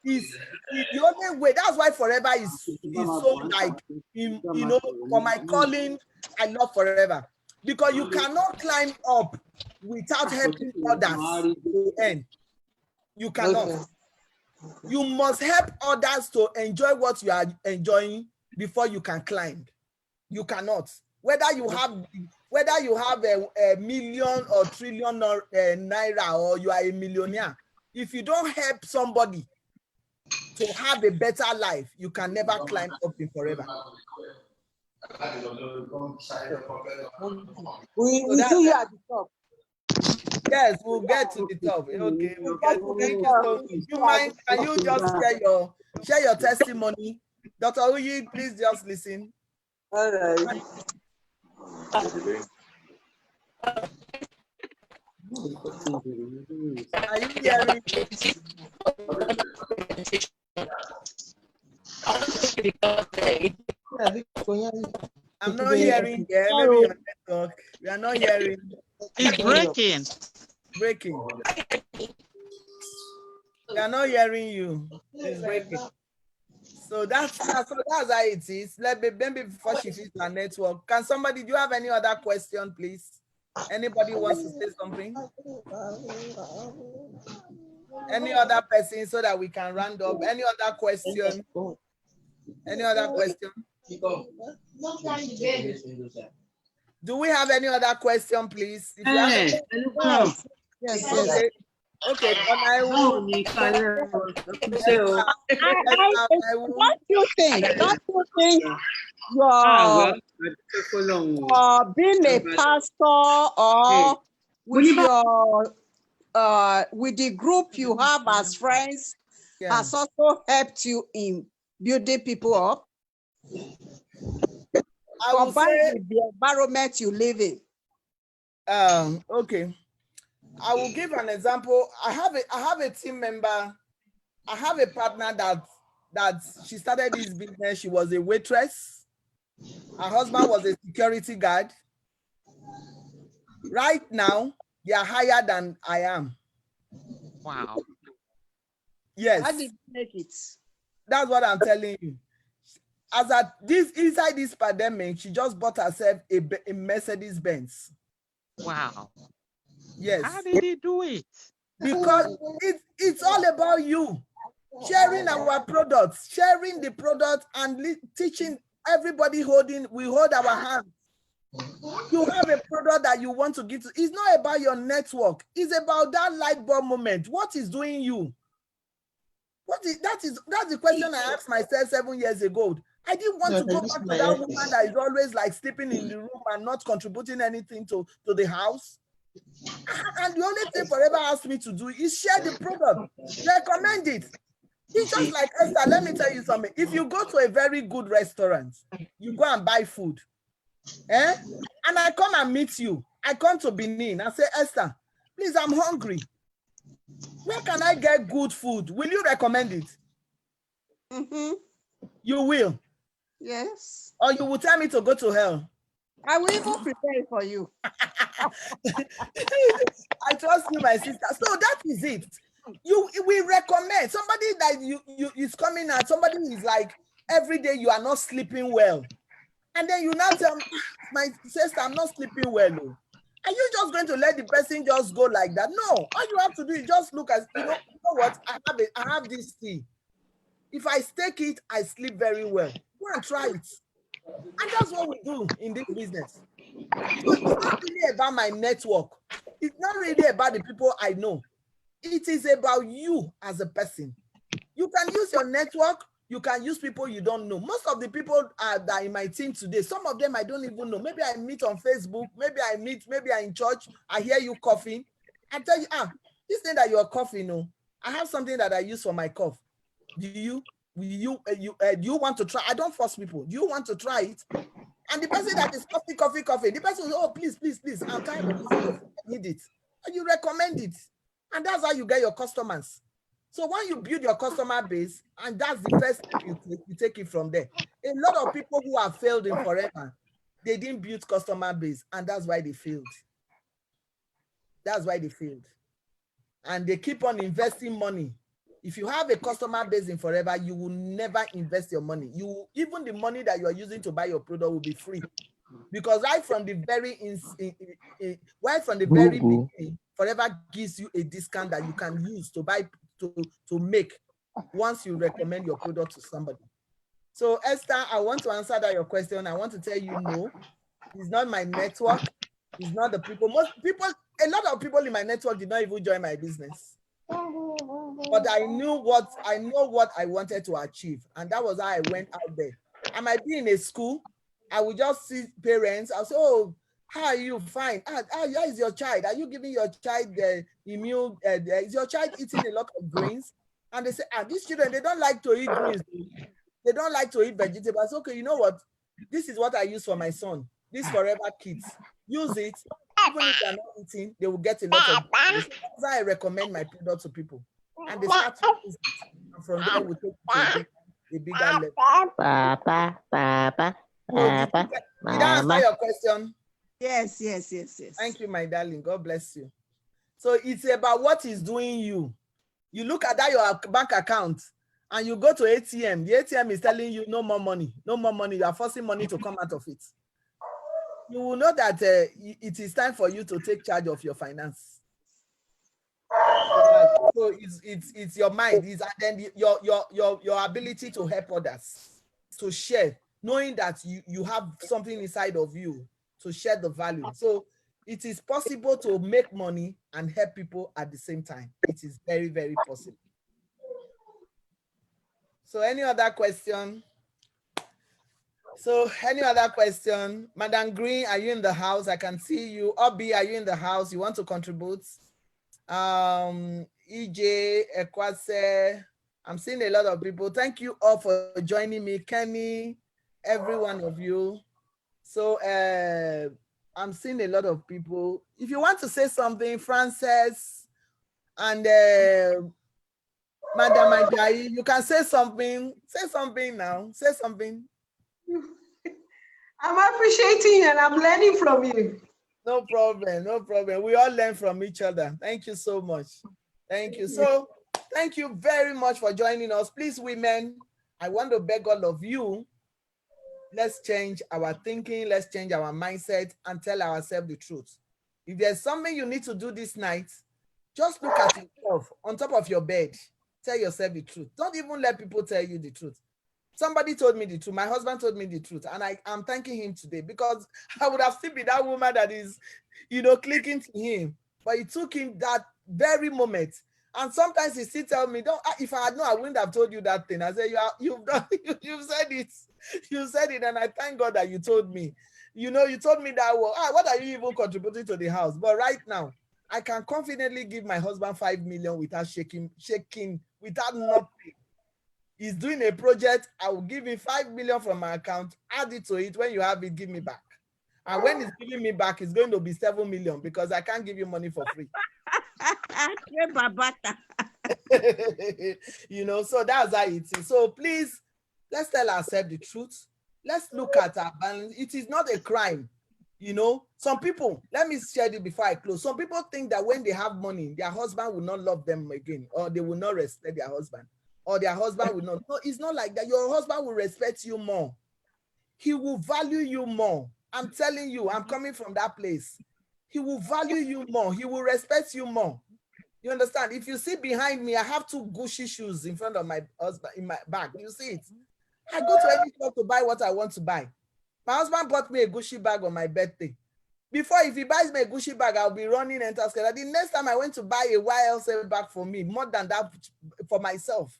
is the only way. That's why Forever is so like, you know, for my calling, I love Forever. Because you cannot climb up without helping others to end. You cannot. You must help others to enjoy what you are enjoying before you can climb. You cannot. Whether you have a million or trillion naira, or you are a millionaire, if you don't help somebody to have a better life, you can never climb up in Forever. We see you at the top. Yes, we'll get to the top. Okay, we'll get. Thank you so much. You mind? Can you just share your testimony, Dr. Uyi? Please just listen. All right. Are you hearing? I'm not hearing. Yeah, maybe your network. We are not hearing. It's breaking. Breaking. We are not hearing you. It's breaking. So that's how it is. Maybe before she fits her network. Can somebody? Do you have any other question, please? Anybody wants to say something? Any other person, so that we can round up? Any other question? Any other question? Do we have any other question, please? If you have yes. Okay, I will. Don't you think being a pastor or with the group you have as friends has also helped you in building people up? I will say the environment you live in. Okay. I will give an example. I have a team member. I have a partner that she started this business. She was a waitress. Her husband was a security guard. Right now, they are higher than I am. Wow. Yes. How did you make it? That's what I'm telling you. Inside this pandemic, she just bought herself a Mercedes Benz. Wow. Yes. How did he do it? Because it's all about you. Sharing our products, sharing the product, and teaching everybody we hold our hands. You have a product that you want to give to. It's not about your network. It's about that light bulb moment. What is doing you? That's the question I asked myself 7 years ago. I didn't want to go back to that woman that is always like sleeping in the room and not contributing anything to the house. And the only thing Forever asked me to do is share the product, recommend it. It's just like, Esther, let me tell you something. If you go to a very good restaurant, you go and buy food, and I come and meet you. I come to Benin. I say, Esther, please, I'm hungry. Where can I get good food? Will you recommend it? Mm-hmm. You will? Yes. Or you will tell me to go to hell? I will even prepare it for you. I trust you, my sister. So that is it. We recommend somebody that you is coming and somebody is like, every day you are not sleeping well. And then you now tell me, my sister, I'm not sleeping well. No. Are you just going to let the person just go like that? No. All you have to do is just look at, you know what? I have this tea. If I take it, I sleep very well. Go and try it. And that's what we do in this business. So it's not really about my network. It's not really about the people I know. It is about you as a person. You can use your network You can use people you don't know. Most of the people that are in my team today, some of them I don't even know. Maybe I meet on Facebook, maybe I in church, I hear you coughing. I tell you, this thing that you're coughing, I have something that I use for my cough. Do you want to try? I don't force people. Do you want to try it? And the person that is coughing, the person will, oh, please, I'm tired of this cough. I need it. And you recommend it. And that's how you get your customers. So when you build your customer base, and that's the first step you take it from there. A lot of people who have failed in forever, they didn't build customer base, and that's why they failed. That's why they failed. And they keep on investing money. If you have a customer base in forever, you will never invest your money. Even the money that you are using to buy your product will be free. Because right from the very beginning, Forever gives you a discount that you can use to buy to make once you recommend your product to somebody. So Esther, I want to answer that your question. I want to tell you, no, it's not my network. It's not the people. A lot of people in my network did not even join my business. But I know what I wanted to achieve. And that was how I went out there. I might be in a school. I would just see parents. I'll say, oh, how are you? Fine. How is your child? Are you giving your child the immune? Is your child eating a lot of grains? And they say, these children, they don't like to eat greens. They don't like to eat vegetables. Okay, you know what? This is what I use for my son. This Forever Kids. Use it. Even if they're not eating, they will get a lot of food. So that's why I recommend my product to people. And they start to use it. And from there, we take it to a bigger level. Did I answer your question? Yes. Thank you, my darling. God bless you. So it's about what is doing you. You look at that your bank account and you go to ATM. The ATM is telling you no more money. No more money. You are forcing money to come out of it. You will know that it is time for you to take charge of your finance. So it's your mind, and then your ability to help others, to share, knowing that you have something inside of you to share the value. So it is possible to make money and help people at the same time. It is very, very possible. So any other question? Madam Green, are you in the house? I can see you. Obi, are you in the house? You want to contribute? EJ, Ekwase, I'm seeing a lot of people. Thank you all for joining me. Kenny, every one of you. So I'm seeing a lot of people. If you want to say something, Frances and Madam Ajayi, you can say something. Say something now. Say something. I'm appreciating you and I'm learning from you. No problem. No problem. We all learn from each other. Thank you so much. Thank you. So thank you very much for joining us. Please, women, I want to beg all of you, let's change our thinking. Let's change our mindset and tell ourselves the truth. If there's something you need to do this night, just look at yourself on top of your bed. Tell yourself the truth. Don't even let people tell you the truth. Somebody told me the truth. My husband told me the truth. And I'm thanking him today because I would have still been that woman that is, clicking to him. But it took him that very moment. And sometimes he still tell me, if I had known, I wouldn't have told you that thing. I said, you've said it. You said it. And I thank God that you told me. You told me that, what are you even contributing to the house? But right now, I can confidently give my husband 5 million without shaking, without nothing. He's doing a project. I will give him 5 million from my account. Add it to it. When you have it, give me back. And when he's giving me back, it's going to be 7 million because I can't give you money for free. So that's how it is. So please, let's tell ourselves the truth. Let's look at our balance. It is not a crime. Some people, let me share it before I close. Some people think that when they have money, their husband will not love them again, or they will not respect their husband, or their husband will not. No, it's not like that. Your husband will respect you more. He will value you more. I'm telling you, I'm coming from that place. He will value you more. He will respect you more. You understand? If you see behind me, I have 2 Gucci shoes in front of my husband in my bag. You see it? I go to any shop to buy what I want to buy. My husband bought me a Gucci bag on my birthday. Before, if he buys me a Gucci bag, I'll be running and asking. The next time I went to buy a YLC bag for me, more than that for myself.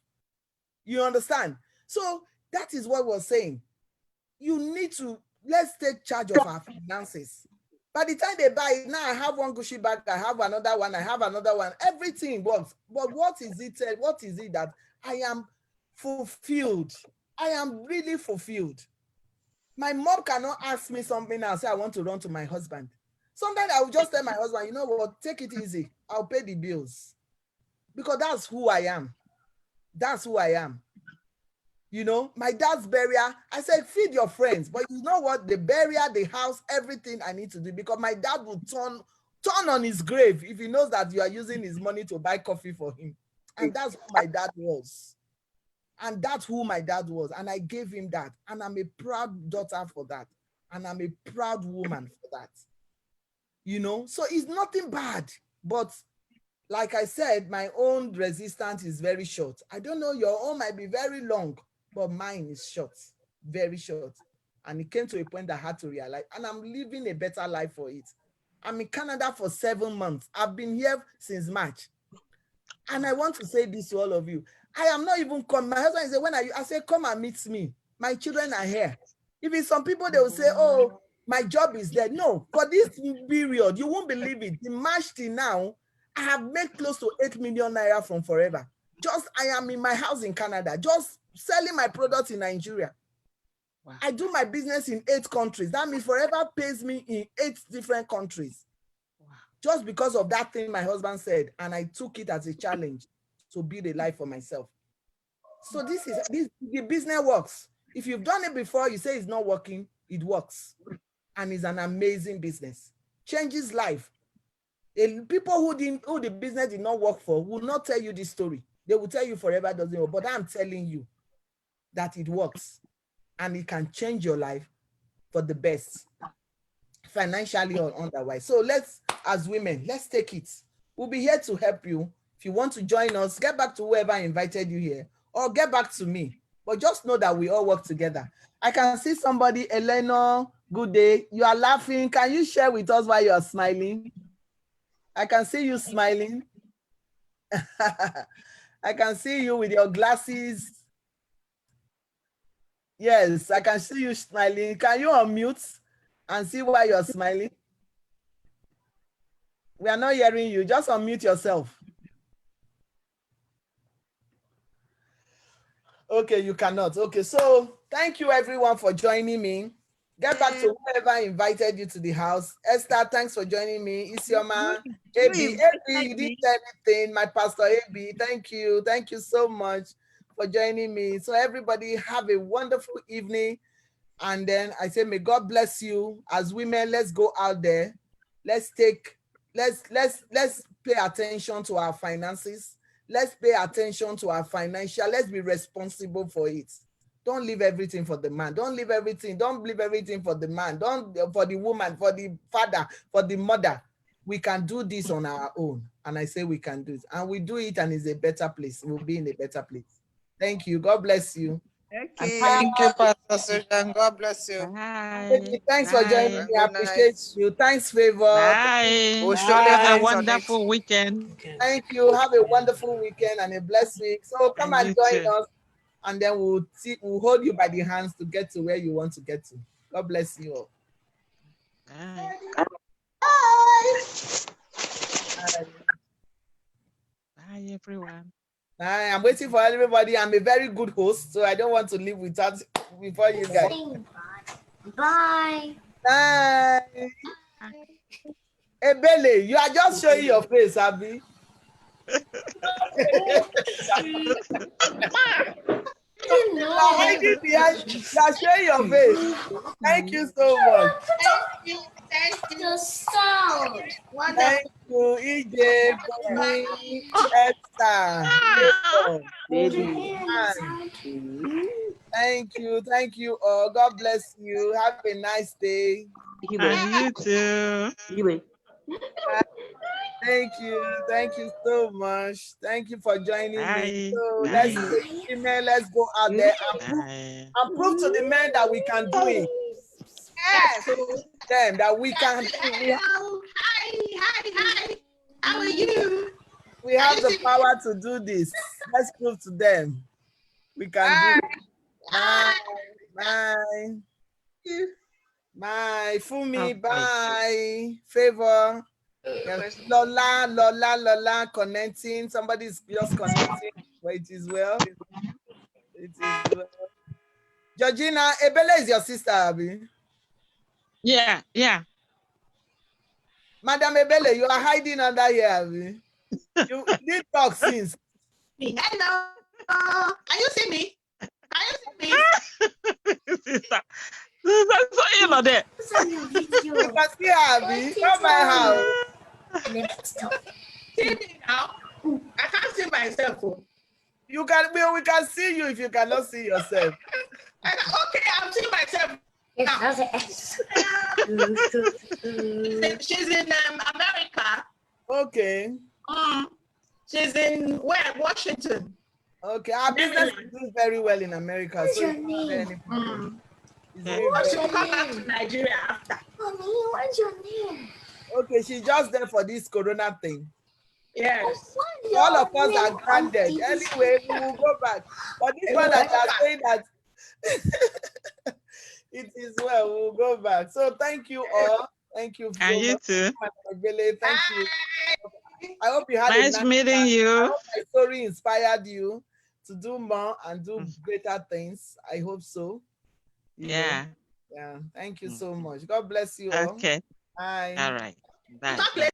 You understand? So that is what we're saying. You need to, let's take charge of our finances. By the time they buy it, now I have one Gucci bag, I have another one, I have another one. Everything works. But what is it that I am fulfilled? I am really fulfilled. My mom cannot ask me something and say I want to run to my husband. Sometimes I will just tell my husband, you know what, take it easy. I'll pay the bills. Because that's who I am. That's who I am. You know, my dad's burial, I said, feed your friends. But you know what? The burial, the house, everything I need to do, because my dad will turn on his grave if he knows that you are using his money to buy coffee for him. And that's who my dad was. And that's who my dad was. And I gave him that. And I'm a proud daughter for that. And I'm a proud woman for that. You know, so it's nothing bad. But like I said, my own resistance is very short. I don't know, your own might be very long, but mine is short, very short. And it came to a point that I had to realize, and I'm living a better life for it. I'm in Canada for 7 months. I've been here since March. And I want to say this to all of you. I am not even coming. My husband said, when are you? I said, come and meet me. My children are here. If it's some people, they will say, oh, my job is there. No, for this period, you won't believe it. In March till now, I have made close to 8 million naira from Forever. Just, I am in my house in Canada, just selling my products in Nigeria. Wow. I do my business in 8 countries. That means Forever pays me in 8 different countries. Wow. Just because of that thing my husband said, and I took it as a challenge to build a life for myself. So the business works. If you've done it before, you say it's not working, it works. And it's an amazing business. Changes life. People who the business did not work for will not tell you this story. They will tell you Forever doesn't work, but I'm telling you that it works and it can change your life for the best, financially or otherwise. So let's, as women, let's take it. We'll be here to help you. If you want to join us, get back to whoever invited you here or get back to me. But just know that we all work together. I can see somebody, Elena, good day. You are laughing. Can you share with us why you are smiling? I can see you smiling. I can see you with your glasses. Yes, I can see you smiling. Can you unmute and see why you're smiling? We are not hearing you. Just unmute yourself. Okay, you cannot. Okay, so thank you everyone for joining me. Get back to whoever invited you to the house. Esther, thanks for joining me. Isioma, AB, you didn't say anything. My pastor AB, thank you. Thank you so much for joining me. So everybody have a wonderful evening. And then I say, may God bless you. As women, let's go out there. Let's pay attention to our finances. Let's pay attention to our financial. Let's be responsible for it. Don't leave everything for the man. Don't leave everything. Don't leave everything for the man. Don't for the woman, for the father, for the mother. We can do this on our own. And I say we can do it. And we do it and it's a better place. We'll be in a better place. Thank you. God bless you. Okay. Thank you, Pastor Susan. God bless you. Bye. Thanks for joining me. I appreciate you. Thanks, Favor. Bye. We'll surely Have a meet on wonderful next. weekend. Thank you. Have a wonderful weekend and a blessed week. So come and join too. us, and then we'll hold you by the hands to get to where you want to get to. God bless you all. Bye. Bye. Bye, everyone. Bye. I'm waiting for everybody. I'm a very good host, so I don't want to leave without before you guys. Bye. Bye. Hey, Bele, you are just showing your face, Abby. You are showing your face. Thank you so much. Thank you so much. Thank you, EJ, Bonnie, Esther. Thank you all. God bless you. Have a nice day. You too. Thank you so much. Thank you for joining me. So Bye. let's go out there and prove to the men that we can do it. Yes, them that we can. Hi. How are you? We have the power to do this. Let's prove to them we can do it. Bye. Bye. Bye. Fumi, bye. Favor. Yes. Lola, connecting. Somebody's just connecting. But it is well. It is well. Georgina, Ebele is your sister, Abby. Yeah. Madam Ebele, you are hiding under here, Abby. You did talk since. Hello. Can you see me? Can you see me? Sister, you know that. You can see Abby. Come my house. See me now. I can't see myself. You can. We can see you if you cannot see yourself. Okay, I'm seeing myself. She's in America. Okay. She's in where? Washington. Okay, our business is doing very well in America. What's so your it's not name? any problem. She'll come back to Nigeria after. Mommy, what's your name? Okay, she's just there for this corona thing. Yes. All of us are grounded. Anyway, we will go back. But this one that you are saying that it is well, we will go back. So thank you all. Thank you. And you too. Thank you. I hope you had a Nice meeting time. you. I hope my story inspired you to do more and do greater things. I hope so. Yeah. Yeah. Thank you so much. God bless you all. Okay. Bye. All right. Bye.